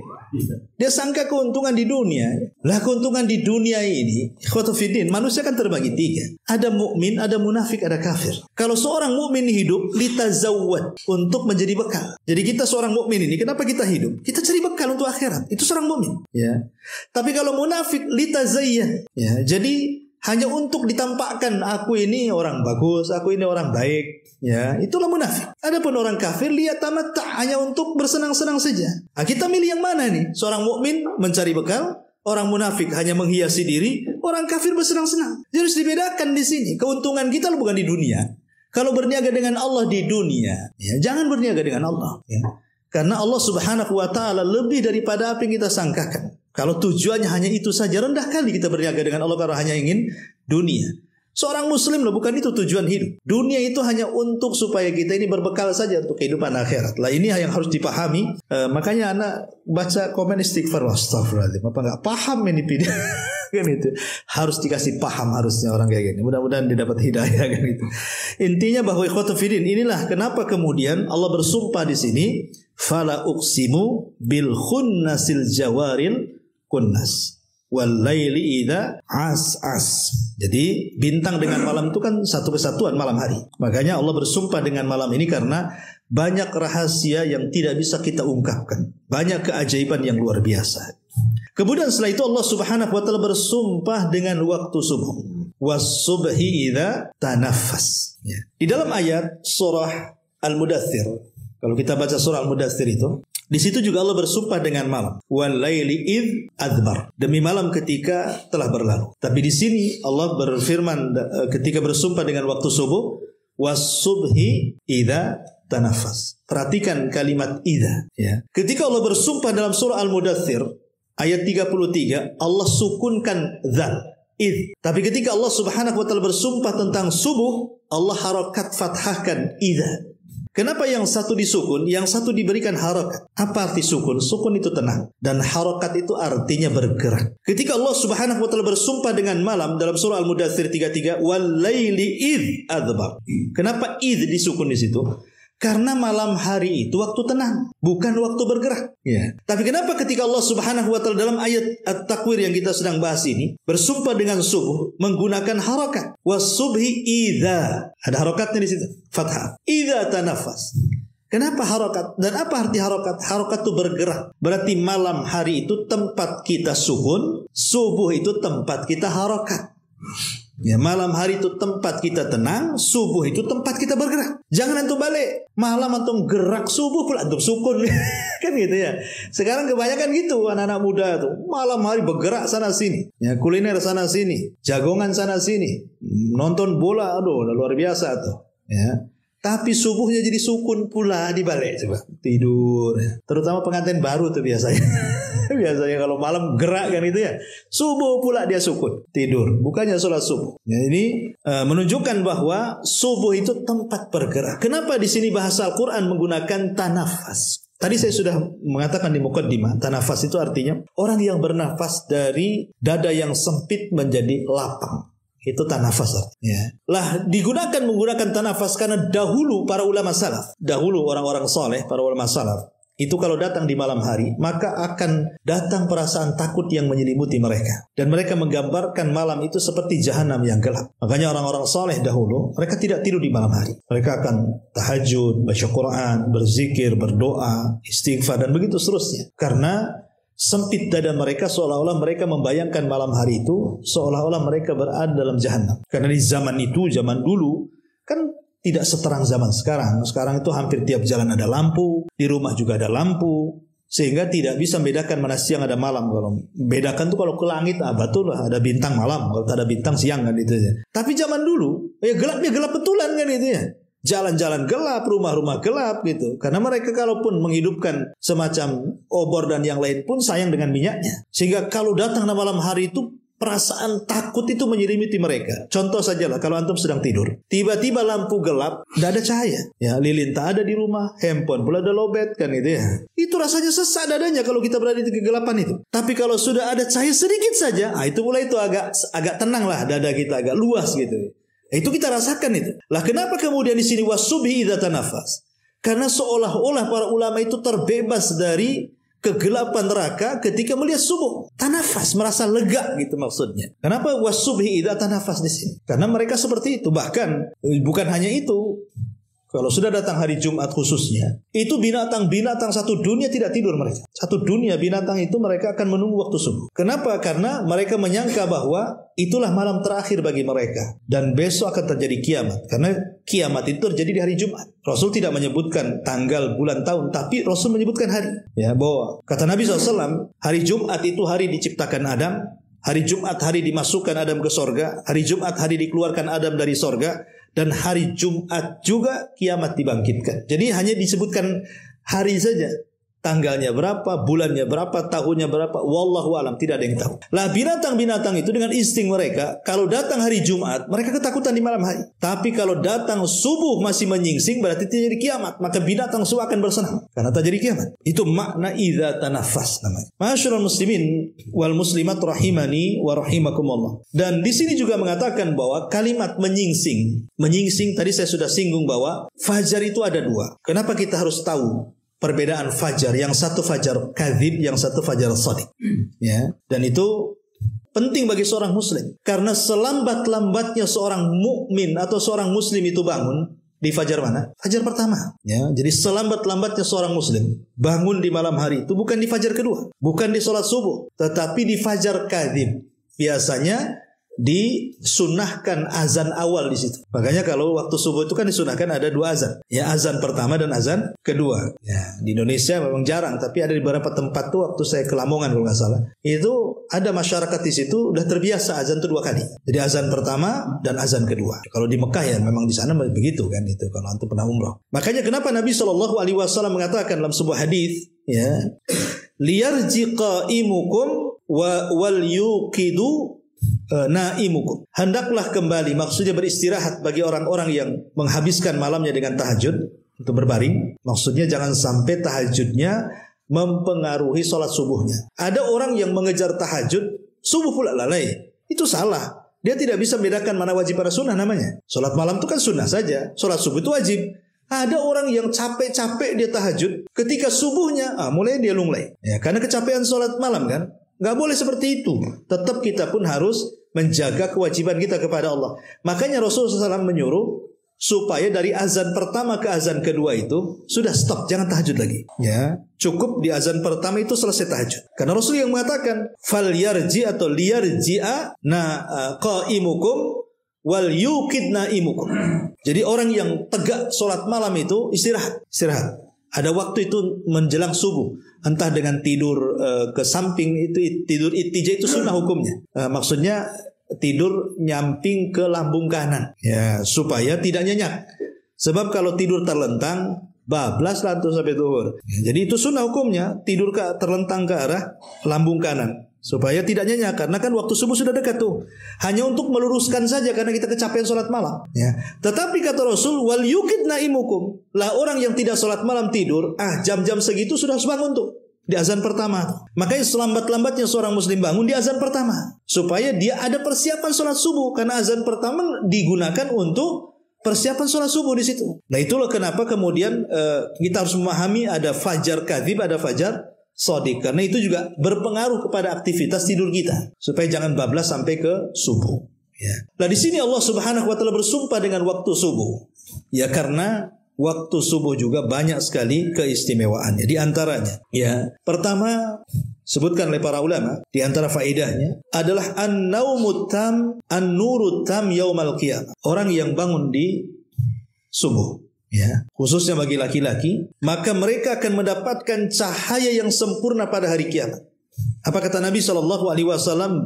Dia sangka keuntungan di dunia. Lah keuntungan di dunia ini, ikhwatufiddin, manusia kan terbagi 3. Ada mukmin, ada munafik, ada kafir. Kalau seorang mukmin hidup litazawwad, untuk menjadi bekal. Jadi kita seorang mukmin ini, kenapa kita hidup? Kita cari bekal untuk akhirat. Itu seorang mukmin, ya. Tapi kalau munafik litazayyan, ya. Jadi hanya untuk ditampakkan aku ini orang bagus, aku ini orang baik, ya, itulah munafik. Adapun orang kafir lihat tamatta, hanya untuk bersenang-senang saja. Nah, kita milih yang mana nih? Seorang mukmin mencari bekal, orang munafik hanya menghiasi diri, orang kafir bersenang-senang. Jadi harus dibedakan di sini. Keuntungan kita bukan di dunia. Kalau berniaga dengan Allah di dunia, ya, jangan berniaga dengan Allah, ya. Karena Allah Subhanahu wa taala lebih daripada apa yang kita sangkakan. Kalau tujuannya hanya itu saja, rendah kali kita berniaga dengan Allah karena hanya ingin dunia. Seorang muslim loh, bukan itu tujuan hidup. Dunia itu hanya untuk supaya kita ini berbekal saja untuk kehidupan akhirat. Lah ini yang harus dipahami. Makanya anak baca komen istighfar, astagfirullahaladzim. Apa nggak paham ini video? Kan itu harus dikasih paham harusnya orang kayak gini. Mudah-mudahan dia dapat hidayah kan itu. Intinya bahwa ikhwatufiddin, inilah kenapa kemudian Allah bersumpah di sini, fala uqsimu bil khunnasil jawaril kunnas wal laili idza as. Jadi bintang dengan malam itu kan satu kesatuan, malam hari. Makanya Allah bersumpah dengan malam ini karena banyak rahasia yang tidak bisa kita ungkapkan. Banyak keajaiban yang luar biasa. Kemudian setelah itu Allah Subhanahu wa taala bersumpah dengan waktu subuh. Was-subhi idza tanaffas. Ya. Di dalam ayat surah Al-Mudaththir, kalau kita baca surah Al-Mudaththir itu, di situ juga Allah bersumpah dengan malam. Wal laili id adbar. Demi malam ketika telah berlalu. Tapi di sini Allah berfirman ketika bersumpah dengan waktu subuh, was-subhi idza tanaffas. Perhatikan kalimat idza, ya. Ketika Allah bersumpah dalam surah Al-Mudaththir ayat 33, Allah sukunkan dzal, id. Tapi ketika Allah Subhanahu wa taala bersumpah tentang subuh, Allah harakat fathahkan idza. Kenapa yang satu disukun, yang satu diberikan harakat? Apa arti sukun? Sukun itu tenang, dan harakat itu artinya bergerak. Ketika Allah Subhanahu wa taala bersumpah dengan malam dalam surah Al-Mudaththir 33, wal laili id adbar. Kenapa id disukun di situ? Karena malam hari itu waktu tenang, bukan waktu bergerak. Ya. Tapi kenapa ketika Allah Subhanahu wa taala dalam ayat At-Takwir yang kita sedang bahas ini bersumpah dengan subuh menggunakan harakat? Was-subhi idza. Ada harakatnya di situ. Fathah. Idza tanaffas. Kenapa harakat? Dan apa arti harakat? Harakat itu bergerak. Berarti malam hari itu tempat kita sukun, subuh itu tempat kita harakat. Ya, malam hari itu tempat kita tenang, subuh itu tempat kita bergerak. Jangan antum balik, malam antum gerak, subuh pula antum sukun. Kan gitu ya. Sekarang kebanyakan gitu anak-anak muda tuh, malam hari bergerak sana sini, ya, kuliner sana sini, jagongan sana sini, nonton bola, aduh luar biasa tuh, ya. Tapi subuhnya jadi sukun pula dibalik, coba tidur. Terutama pengantin baru tuh biasanya. Biasanya kalau malam gerak kan itu ya. Subuh pula dia sukun, tidur. Bukannya sholat subuh. Ya, ini menunjukkan bahwa subuh itu tempat bergerak. Kenapa di sini bahasa Al-Quran menggunakan tanafas? Tadi saya sudah mengatakan di muqaddimah, tanafas itu artinya orang yang bernafas dari dada yang sempit menjadi lapang. Itu tanafas, ya. Lah menggunakan tanafas karena dahulu para ulama salaf, dahulu orang-orang soleh, para ulama salaf, itu kalau datang di malam hari, maka akan datang perasaan takut yang menyelimuti mereka. Dan mereka menggambarkan malam itu seperti jahanam yang gelap. Makanya orang-orang soleh dahulu, mereka tidak tidur di malam hari. Mereka akan tahajud, baca Quran, berzikir, berdoa, istighfar, dan begitu seterusnya. Karena sempit dada mereka, seolah-olah mereka membayangkan malam hari itu seolah-olah mereka berada dalam jahanam. Karena di zaman itu, zaman dulu kan tidak seterang zaman sekarang. Sekarang itu hampir tiap jalan ada lampu, di rumah juga ada lampu, sehingga tidak bisa membedakan mana siang ada malam. Kalau bedakan tuh kalau ke langit, betul lah ada bintang malam, kalau tak ada bintang siang kan itu aja. Tapi zaman dulu ya gelapnya gelap betulan kan itu ya. Jalan-jalan gelap, rumah-rumah gelap gitu. Karena mereka kalaupun menghidupkan semacam obor dan yang lain pun sayang dengan minyaknya. Sehingga kalau datang malam hari itu perasaan takut itu menyelimuti mereka. Contoh sajalah kalau antum sedang tidur, tiba-tiba lampu gelap, tidak ada cahaya. Ya, lilin tak ada di rumah, handphone pula ada lowbat kan itu ya. Itu rasanya sesak dadanya kalau kita berada di kegelapan itu. Tapi kalau sudah ada cahaya sedikit saja, itu mulai itu agak tenang lah dada kita, agak luas gitu. Itu kita rasakan itu. Lah kenapa kemudian di sini wasubhi idza tanafas? Karena seolah-olah para ulama itu terbebas dari kegelapan neraka ketika melihat subuh. Tanafas, merasa lega gitu maksudnya. Kenapa wasubhi idza tanafas di sini? Karena mereka seperti itu. Bahkan bukan hanya itu. Kalau sudah datang hari Jumat khususnya, itu binatang-binatang satu dunia tidak tidur mereka. Satu dunia binatang itu mereka akan menunggu waktu subuh. Kenapa? Karena mereka menyangka bahwa itulah malam terakhir bagi mereka. Dan besok akan terjadi kiamat. Karena kiamat itu terjadi di hari Jumat. Rasul tidak menyebutkan tanggal, bulan, tahun, tapi Rasul menyebutkan hari. Ya, bahwa kata Nabi SAW, hari Jumat itu hari diciptakan Adam. Hari Jumat hari dimasukkan Adam ke sorga. Hari Jumat hari dikeluarkan Adam dari sorga. Dan hari Jumat juga kiamat dibangkitkan. Jadi hanya disebutkan hari saja. Tanggalnya berapa, bulannya berapa, tahunnya berapa, wallahu alam, tidak ada yang tahu. Lah binatang-binatang itu dengan insting mereka, kalau datang hari Jumat, mereka ketakutan di malam hari. Tapi kalau datang subuh masih menyingsing, berarti terjadi kiamat. Maka binatang semua akan bersenang karena terjadi kiamat. Itu makna idza tanafas namanya. Ma'asyiral muslimin wal muslimat rahimani wa rahimakumullah. Dan di sini juga mengatakan bahwa kalimat menyingsing tadi saya sudah singgung bahwa fajar itu ada dua. Kenapa kita harus tahu perbedaan fajar? Yang satu fajar kadzib, yang satu fajar shadiq. Ya, dan itu penting bagi seorang muslim karena selambat-lambatnya seorang mukmin atau seorang muslim itu bangun di fajar mana? Fajar pertama. Ya, jadi selambat-lambatnya seorang muslim bangun di malam hari itu bukan di fajar kedua, bukan di sholat subuh, tetapi di fajar kadzib. Biasanya disunahkan azan awal di situ. Makanya kalau waktu subuh itu kan disunahkan ada dua azan. Ya, azan pertama dan azan kedua. Ya, di Indonesia memang jarang, tapi ada di beberapa tempat tuh waktu saya ke Lamongan kalau nggak salah. Itu ada masyarakat di situ udah terbiasa azan itu dua kali. Jadi azan pertama dan azan kedua. Kalau di Mekah ya memang di sana begitu kan itu kalau antum pernah umrah. Makanya kenapa Nabi SAW mengatakan dalam sebuah hadis, ya, liyarji qaimukum wal yuqidu naimukum. Hendaklah kembali, maksudnya beristirahat bagi orang-orang yang menghabiskan malamnya dengan tahajud untuk berbaring. Maksudnya jangan sampai tahajudnya mempengaruhi sholat subuhnya. Ada orang yang mengejar tahajud, subuh pula lalai. Itu salah. Dia tidak bisa membedakan mana wajib mana sunnah namanya. Sholat malam itu kan sunnah saja, sholat subuh itu wajib. Ada orang yang capek-capek dia tahajud, ketika subuhnya mulai dia lunglai. Ya, karena kecapean sholat malam kan. Gak boleh seperti itu. Tetap kita pun harus menjaga kewajiban kita kepada Allah. Makanya Rasulullah SAW menyuruh supaya dari azan pertama ke azan kedua itu sudah stop, jangan tahajud lagi. Ya, cukup di azan pertama itu selesai tahajud. Karena Rasul yang mengatakan fal yarji atau liyarji'a qaimukum wal yuqid naimukum. Jadi orang yang tegak sholat malam itu istirahat. Ada waktu itu menjelang subuh, entah dengan tidur ke samping, itu tidur ittija itu sunnah hukumnya. Maksudnya tidur nyamping ke lambung kanan, ya, supaya tidak nyenyak. Sebab kalau tidur terlentang, bablas lantung sampai zuhur. Jadi itu sunnah hukumnya, tidur terlentang ke arah lambung kanan supaya tidak nyenyak, karena kan waktu subuh sudah dekat tuh. Hanya untuk meluruskan saja karena kita kecapean sholat malam. Ya. Tetapi kata Rasul, wal yuqid naimukum, lah orang yang tidak sholat malam tidur, jam-jam segitu sudah harus bangun tuh di azan pertama. Makanya selambat-lambatnya seorang muslim bangun di azan pertama supaya dia ada persiapan sholat subuh, karena azan pertama digunakan untuk persiapan sholat subuh di situ. Nah itulah kenapa kemudian kita harus memahami ada fajar kadzib, ada fajar shadiq, karena itu juga berpengaruh kepada aktivitas tidur kita supaya jangan bablas sampai ke subuh. Ya. Nah di sini Allah Subhanahu wa taala bersumpah dengan waktu subuh. Ya, karena waktu subuh juga banyak sekali keistimewaannya. Di antaranya, ya, pertama sebutkan oleh para ulama, di antara faedahnya adalah an-naumut tam, an-nurut tam yaumal qiyamah. Orang yang bangun di subuh, ya, khususnya bagi laki-laki, maka mereka akan mendapatkan cahaya yang sempurna pada hari kiamat. Apa kata Nabi SAW?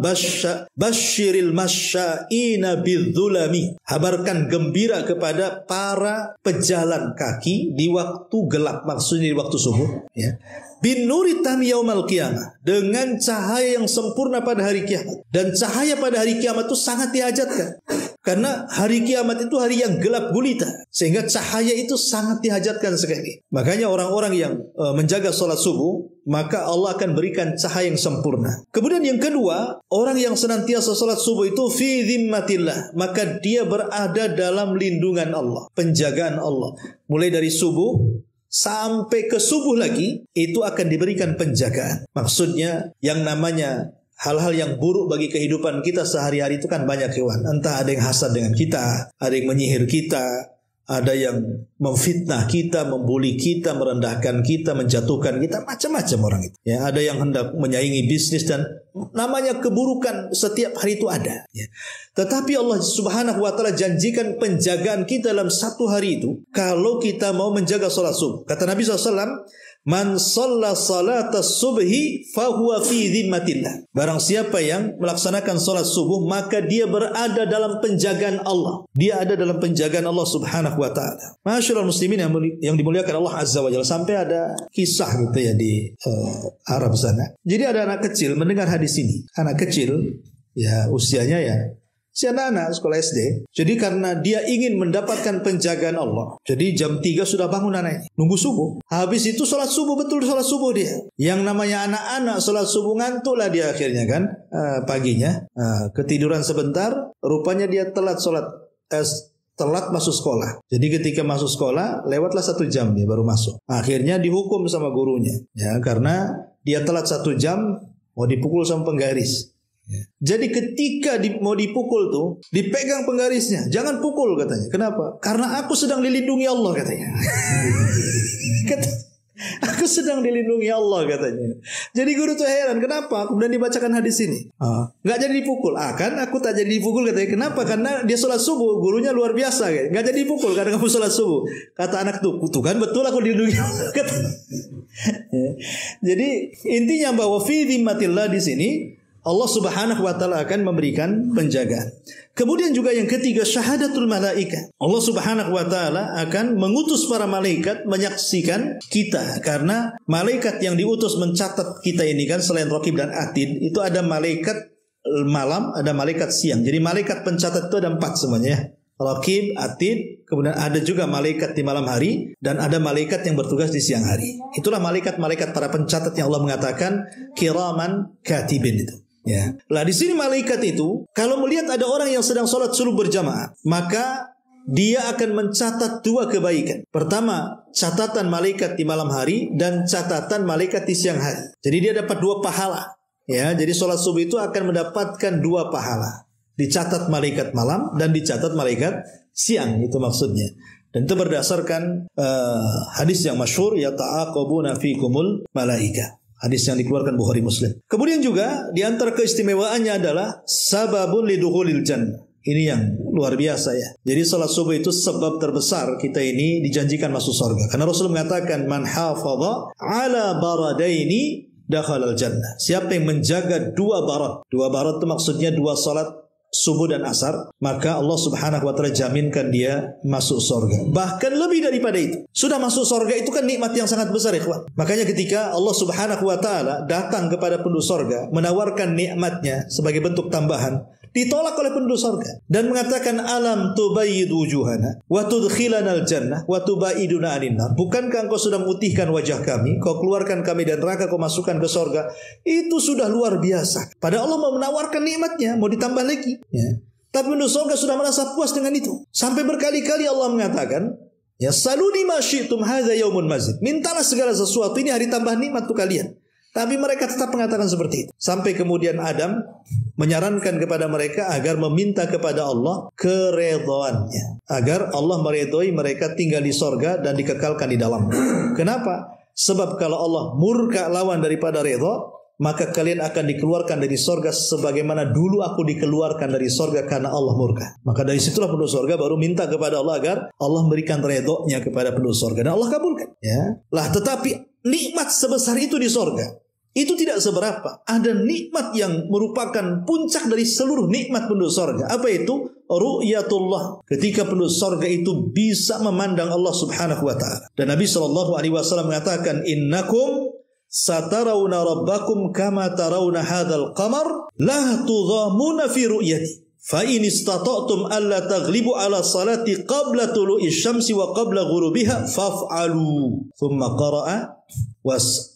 Basyiril masya'ina bidzulami. Habarkan gembira kepada para pejalan kaki di waktu gelap, maksudnya di waktu subuh, ya. Bin nuri tam yaumal qiyamah, dengan cahaya yang sempurna pada hari kiamat. Dan cahaya pada hari kiamat itu sangat dihajatkan. Karena hari kiamat itu hari yang gelap gulita, sehingga cahaya itu sangat dihajatkan sekali. Makanya orang-orang yang menjaga sholat subuh, maka Allah akan berikan cahaya yang sempurna. Kemudian yang kedua, orang yang senantiasa sholat subuh itu fi dhimmatillah, maka dia berada dalam lindungan Allah, penjagaan Allah. Mulai dari subuh sampai ke subuh lagi, itu akan diberikan penjagaan. Maksudnya yang namanya hal-hal yang buruk bagi kehidupan kita sehari-hari itu kan banyak, hewan. Entah ada yang hasad dengan kita, ada yang menyihir kita, ada yang memfitnah kita, membuli kita, merendahkan kita, menjatuhkan kita, macam-macam orang itu. Ya, ada yang hendak menyaingi bisnis, dan namanya keburukan setiap hari itu ada. Ya. Tetapi Allah Subhanahu wa Ta'ala janjikan penjagaan kita dalam satu hari itu, kalau kita mau menjaga sholat subuh. Kata Nabi SAW, man shalla salatas subhi fahuwa fi dhimmatillah. Barang siapa yang melaksanakan salat subuh, maka dia berada dalam penjagaan Allah. Dia ada dalam penjagaan Allah Subhanahu wa taala. Masyaallah muslimin yang dimuliakan Allah Azza wa Jalla, sampai ada kisah gitu ya di Arab sana. Jadi ada anak kecil mendengar hadis ini. Anak kecil ya usianya ya si anak-anak sekolah SD. Jadi karena dia ingin mendapatkan penjagaan Allah, jadi jam 3 sudah bangun anaknya, nunggu subuh. Habis itu sholat subuh, betul sholat subuh dia. Yang namanya anak-anak sholat subuh ngantuklah dia akhirnya kan, paginya ketiduran sebentar. Rupanya dia telat telat masuk sekolah. Jadi ketika masuk sekolah lewatlah 1 jam dia baru masuk. Akhirnya dihukum sama gurunya, ya, karena dia telat 1 jam, mau dipukul sama penggaris. Jadi ketika mau dipukul tuh, dipegang penggarisnya, jangan pukul katanya. Kenapa? Karena aku sedang dilindungi Allah katanya. Aku sedang dilindungi Allah katanya. Jadi guru tuh heran, kenapa? Kemudian dibacakan hadis ini. Nggak jadi dipukul. Kan aku tak jadi dipukul katanya. Kenapa? Karena dia sholat subuh, gurunya luar biasa. Nggak jadi dipukul karena kamu sholat subuh. Kata anak tuh kan betul aku dilindungi Allah. Jadi intinya bahwa fi dhimmatillah di sini Allah Subhanahu wa Ta'ala akan memberikan penjagaan. Kemudian juga yang ketiga, syahadatul malaika. Allah Subhanahu wa Ta'ala akan mengutus para malaikat menyaksikan kita. Karena malaikat yang diutus mencatat kita ini kan, selain Raqib dan Atid, itu ada malaikat malam, ada malaikat siang. Jadi malaikat pencatat itu ada 4 semuanya. Raqib, Atid, kemudian ada juga malaikat di malam hari, dan ada malaikat yang bertugas di siang hari. Itulah malaikat-malaikat para pencatat yang Allah mengatakan kiraman katibin itu. Ya. Lah di sini malaikat itu kalau melihat ada orang yang sedang sholat subuh berjamaah, maka dia akan mencatat 2 kebaikan. Pertama, catatan malaikat di malam hari dan catatan malaikat di siang hari. Jadi dia dapat 2 pahala. Ya, jadi sholat subuh itu akan mendapatkan 2 pahala. Dicatat malaikat malam dan dicatat malaikat siang, itu maksudnya. Dan itu berdasarkan hadis yang masyhur, ya ta'aqabuna fikumul malaika. Hadis yang dikeluarkan Bukhari Muslim. Kemudian juga di antara keistimewaannya adalah sababun lidukhulil jannah. Ini yang luar biasa ya. Jadi salat subuh itu sebab terbesar kita ini dijanjikan masuk surga. Karena Rasul mengatakan man hafadha ala baradaini dakhalal jannah. Siapa yang menjaga 2 barat. 2 barat itu maksudnya 2 salat subuh dan asar, maka Allah Subhanahu wa Ta'ala jaminkan dia masuk surga. Bahkan lebih daripada itu. Sudah masuk surga itu kan nikmat yang sangat besar, ikhwan. Makanya ketika Allah Subhanahu wa Ta'ala datang kepada penduduk surga, menawarkan nikmatnya sebagai bentuk tambahan, ditolak oleh penduduk surga dan mengatakan alam tubayyid wujuhana wa tudkhilanal jannah wa tubaiduna anin nar. Bukankah engkau sudah memutihkan wajah kami, kau keluarkan kami dari neraka, kau masukkan ke surga? Itu sudah luar biasa. Padahal Allah mau menawarkan nikmatnya, mau ditambah lagi, ya. Tapi penduduk surga sudah merasa puas dengan itu. Sampai berkali-kali Allah mengatakan, ya saluni ma syi'tum hadza yaumun mazid. Mintalah segala sesuatu, ini hari tambah nikmat untuk kalian. Tapi mereka tetap mengatakan seperti itu. Sampai kemudian Adam menyarankan kepada mereka agar meminta kepada Allah keredhoannya, agar Allah meredhoi mereka tinggal di sorga dan dikekalkan di dalamnya. Kenapa? Sebab kalau Allah murka lawan daripada redho, maka kalian akan dikeluarkan dari sorga sebagaimana dulu aku dikeluarkan dari sorga karena Allah murka. Maka dari situlah penduduk sorga baru minta kepada Allah agar Allah memberikan redhonya kepada penduduk sorga, dan Allah kabulkan. Ya. Lah tetapi nikmat sebesar itu di sorga, itu tidak seberapa. Ada nikmat yang merupakan puncak dari seluruh nikmat penduduk sorga. Apa itu? Ru'yatullah. Ketika penduduk sorga itu bisa memandang Allah subhanahu wa ta'ala. Dan Nabi SAW mengatakan, innakum satarawna rabbakum kama tarawna hadal qamar la tudhamuna fi ru'yati. Fa in istata'tum alla taghlibu ala salati qabla tulu'i syamsi wa qabla ghurubiha faf'alu. Thumma qara'a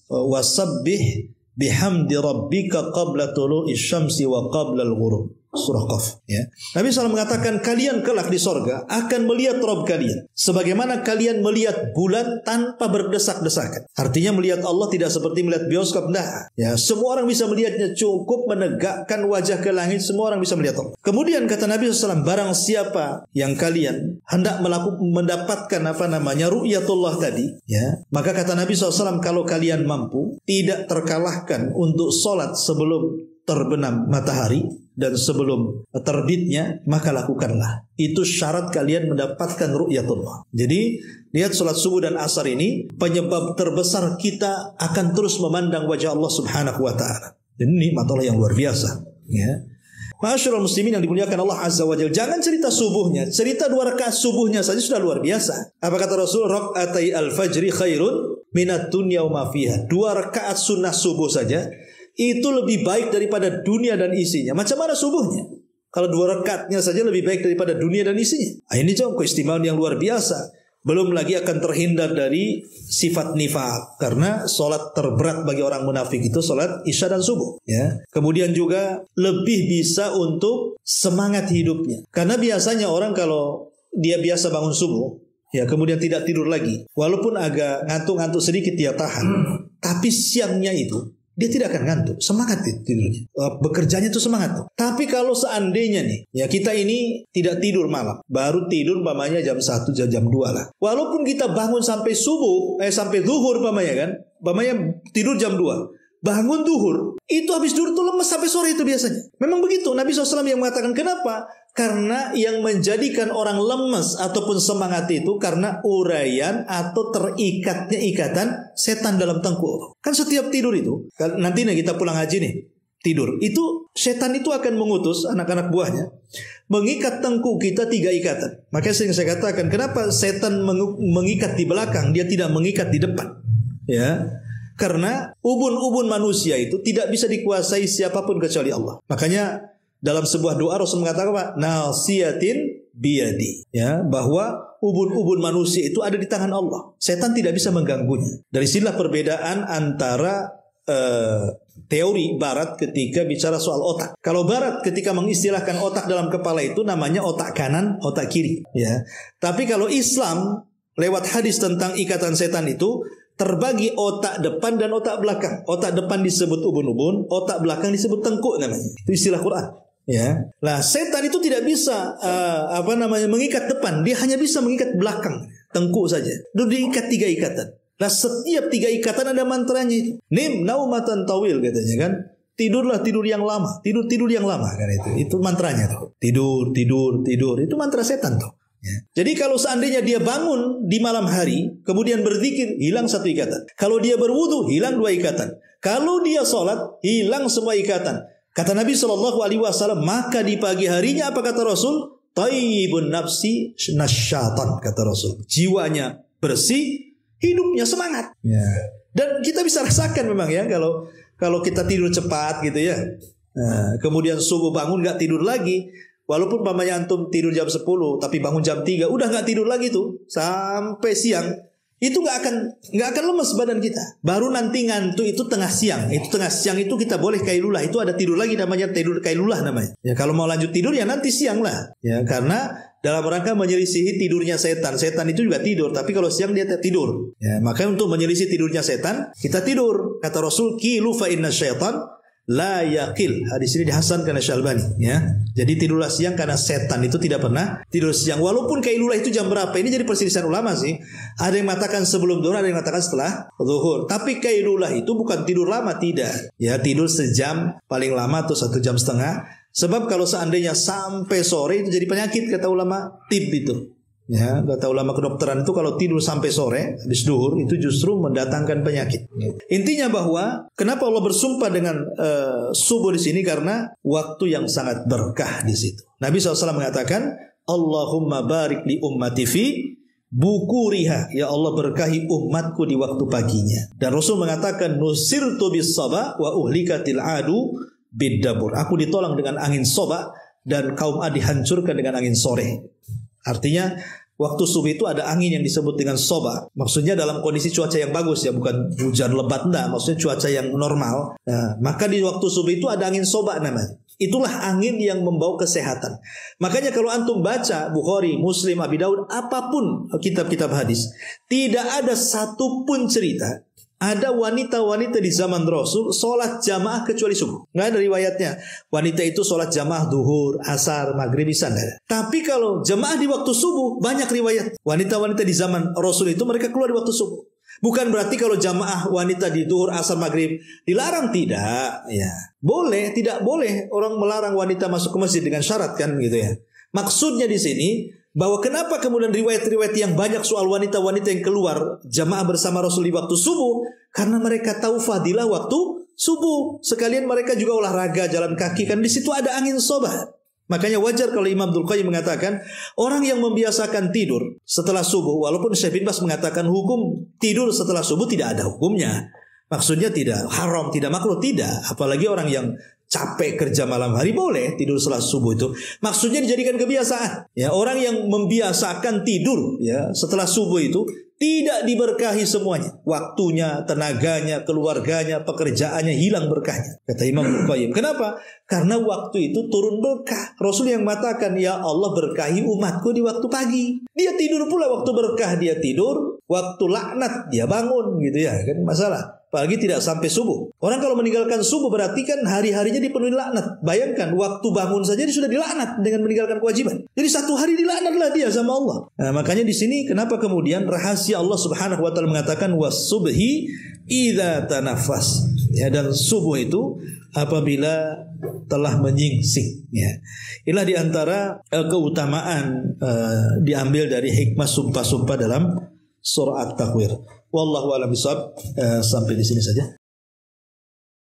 wasabbih bihamdi rabbika qabla tulu'i syamsi wa qabla al-ghurub. Surah Qaf, ya. Nabi SAW mengatakan kalian kelak di sorga akan melihat Rabb kalian sebagaimana kalian melihat bulan tanpa berdesak-desakan. Artinya melihat Allah tidak seperti melihat bioskop. Nah, ya, semua orang bisa melihatnya, cukup menegakkan wajah ke langit, semua orang bisa melihat Allah. Kemudian kata Nabi SAW, barang siapa yang kalian hendak mendapatkan ru'yatullah tadi, ya, maka kata Nabi SAW, kalau kalian mampu, tidak terkalahkan untuk sholat sebelum terbenam matahari dan sebelum terbitnya, maka lakukanlah. Itu syarat kalian mendapatkan ru'yatullah. Jadi lihat sholat subuh dan asar ini penyebab terbesar kita akan terus memandang wajah Allah subhanahu wa ta'ala. Dan ini nikmat Allah yang luar biasa, ya. Ma'asyiral muslimin yang dimuliakan Allah azza wa jalla, jangan cerita subuhnya, cerita 2 rakaat subuhnya saja sudah luar biasa. Apa kata Rasul? Rak'atai al-fajri khairun minat dunya wa ma fiha. 2 rakaat sunnah subuh saja itu lebih baik daripada dunia dan isinya. Macam mana subuhnya? Kalau 2 rakaatnya saja lebih baik daripada dunia dan isinya. Ini jauh keistimewaan yang luar biasa. Belum lagi akan terhindar dari sifat nifaq, karena sholat terberat bagi orang munafik itu sholat isya dan subuh, ya. Kemudian juga lebih bisa untuk semangat hidupnya, karena biasanya orang kalau dia biasa bangun subuh, ya, kemudian tidak tidur lagi, walaupun agak ngantuk-ngantuk sedikit dia tahan, tapi siangnya itu dia tidak akan ngantuk, semangat tidurnya, bekerjanya itu semangat. Tapi kalau seandainya nih, ya, kita ini tidak tidur malam, baru tidur umpamanya jam 1, jam 2 lah. Walaupun kita bangun sampai subuh, sampai zuhur umpamanya tidur jam 2, bangun zuhur, itu habis tidur tuh lemes sampai sore itu biasanya. Memang begitu, Nabi SAW yang mengatakan. Kenapa? Karena yang menjadikan orang lemes ataupun semangat itu karena uraian atau terikatnya ikatan setan dalam tengkuk. Kan setiap tidur itu, nanti nih kita pulang haji nih, tidur, itu setan itu akan mengutus anak-anak buahnya mengikat tengkuk kita 3 ikatan. Makanya sering saya katakan, kenapa setan mengikat di belakang, dia tidak mengikat di depan, ya. Karena ubun-ubun manusia itu tidak bisa dikuasai siapapun kecuali Allah. Makanya dalam sebuah doa Rasul mengatakan apa? Nasiyatin biyadi, ya, bahwa ubun-ubun manusia itu ada di tangan Allah. Setan tidak bisa mengganggunya. Dari sinilah perbedaan antara teori Barat ketika bicara soal otak. Kalau Barat ketika mengistilahkan otak dalam kepala itu namanya otak kanan, otak kiri, ya. Tapi kalau Islam lewat hadis tentang ikatan setan itu terbagi otak depan dan otak belakang. Otak depan disebut ubun-ubun, otak belakang disebut tengkuk namanya. Itu istilah Quran. Ya, lah setan itu tidak bisa mengikat depan, dia hanya bisa mengikat belakang, tengkuk saja. Dia diikat 3 ikatan. Lah setiap 3 ikatan ada mantranya itu. Nim naumatan tawil katanya kan. Tidurlah tidur yang lama, tidur yang lama kan itu. Itu mantranya tuh. Tidur. Itu mantra setan tuh. Ya. Jadi kalau seandainya dia bangun di malam hari, kemudian berzikir, hilang 1 ikatan. Kalau dia berwudu, hilang 2 ikatan. Kalau dia sholat, hilang semua ikatan. Kata Nabi SAW, maka di pagi harinya apa kata Rasul? Tayyibun nafsi nasyatan, kata Rasul. Jiwanya bersih, hidupnya semangat. Ya. Dan kita bisa rasakan memang ya, kalau kita tidur cepat gitu ya. Nah, kemudian subuh bangun gak tidur lagi. Walaupun pamannya antum tidur jam 10, tapi bangun jam 3, udah gak tidur lagi tuh sampai siang. Itu nggak akan lemes badan kita. Baru nanti ngantuk itu tengah siang. Itu tengah siang itu kita boleh kailulah. Itu ada tidur lagi namanya tidur kailulah namanya. Ya kalau mau lanjut tidur ya nanti siang lah. Ya karena dalam rangka menyelisihi tidurnya setan. Setan itu juga tidur, tapi kalau siang dia tidur. Ya makanya untuk menyelisih tidurnya setan kita tidur. Kata Rasul, qilu fa inna syaitan la yaqil. Hadis ini dihasankan oleh Syalbani, ya. Jadi tidurlah siang karena setan itu tidak pernah tidur siang. Walaupun kailulah itu jam berapa? Ini jadi perselisihan ulama sih. Ada yang mengatakan sebelum zuhur, ada yang mengatakan setelah zuhur. Tapi kailulah itu bukan tidur lama, tidak. Ya, tidur sejam paling lama atau 1,5 jam. Sebab kalau seandainya sampai sore itu jadi penyakit kata ulama, tib itu. Ya, kata ulama kedokteran itu kalau tidur sampai sore habis duhur itu justru mendatangkan penyakit. Intinya bahwa kenapa Allah bersumpah dengan subuh di sini, karena waktu yang sangat berkah di situ. Nabi SAW mengatakan, Allahumma barik li ummati fi bukuriha, ya Allah berkahi umatku di waktu paginya. Dan Rasul mengatakan, nusirtu bis saba wa uhlikatil adu bid-dabur. Aku ditolong dengan angin soba dan kaum Ad dihancurkan dengan angin sore. Artinya waktu subuh itu ada angin yang disebut dengan soba. Maksudnya dalam kondisi cuaca yang bagus ya, bukan hujan lebat enggak, maksudnya cuaca yang normal. Nah, maka di waktu subuh itu ada angin soba namanya. Itulah angin yang membawa kesehatan. Makanya kalau antum baca Bukhari, Muslim, Abi Daud, apapun kitab-kitab hadis, tidak ada satupun cerita ada wanita-wanita di zaman Rasul sholat jamaah kecuali subuh. Nggak ada riwayatnya. Wanita itu sholat jamaah duhur, asar, maghrib, isya. Tapi kalau jamaah di waktu subuh, banyak riwayat. Wanita-wanita di zaman Rasul itu mereka keluar di waktu subuh. Bukan berarti kalau jamaah wanita di duhur, asar, maghrib dilarang, tidak. Ya, boleh, tidak boleh orang melarang wanita masuk ke masjid dengan syarat kan gitu ya. Maksudnya di sini bahwa kenapa kemudian riwayat-riwayat yang banyak soal wanita-wanita yang keluar jamaah bersama Rasul di waktu subuh, karena mereka tahu fadilah waktu subuh. Sekalian mereka juga olahraga, jalan kaki, kan di situ ada angin soba. Makanya wajar kalau Imam Abdul Qayyim mengatakan orang yang membiasakan tidur setelah subuh, walaupun Syekh bin Bas mengatakan hukum tidur setelah subuh tidak ada hukumnya. Maksudnya tidak haram, tidak makruh, tidak. Apalagi orang yang capek kerja malam hari boleh tidur setelah subuh itu. Maksudnya dijadikan kebiasaan. Ya, orang yang membiasakan tidur ya setelah subuh itu tidak diberkahi semuanya. Waktunya, tenaganya, keluarganya, pekerjaannya hilang berkahnya. Kata Imam Al-Qayyim. Kenapa? Karena waktu itu turun berkah. Rasul yang mengatakan, ya Allah berkahi umatku di waktu pagi. Dia tidur pula waktu berkah, dia tidur. Waktu laknat dia bangun gitu ya, kan masalah. Apalagi tidak sampai subuh. Orang kalau meninggalkan subuh berarti kan hari-harinya dipenuhi laknat. Bayangkan waktu bangun saja dia sudah dilaknat dengan meninggalkan kewajiban. Jadi satu hari dilaknatlah dia sama Allah. Nah, makanya di sini kenapa kemudian rahasia Allah Subhanahu wa taala mengatakan was-subhi idza tanaffas. Ya, dan subuh itu apabila telah menyingsing ya. Inilah di antara keutamaan diambil dari hikmah sumpah-sumpah dalam surah At-Takwir. Wallahu a'lam bishawab. Sampai di sini saja.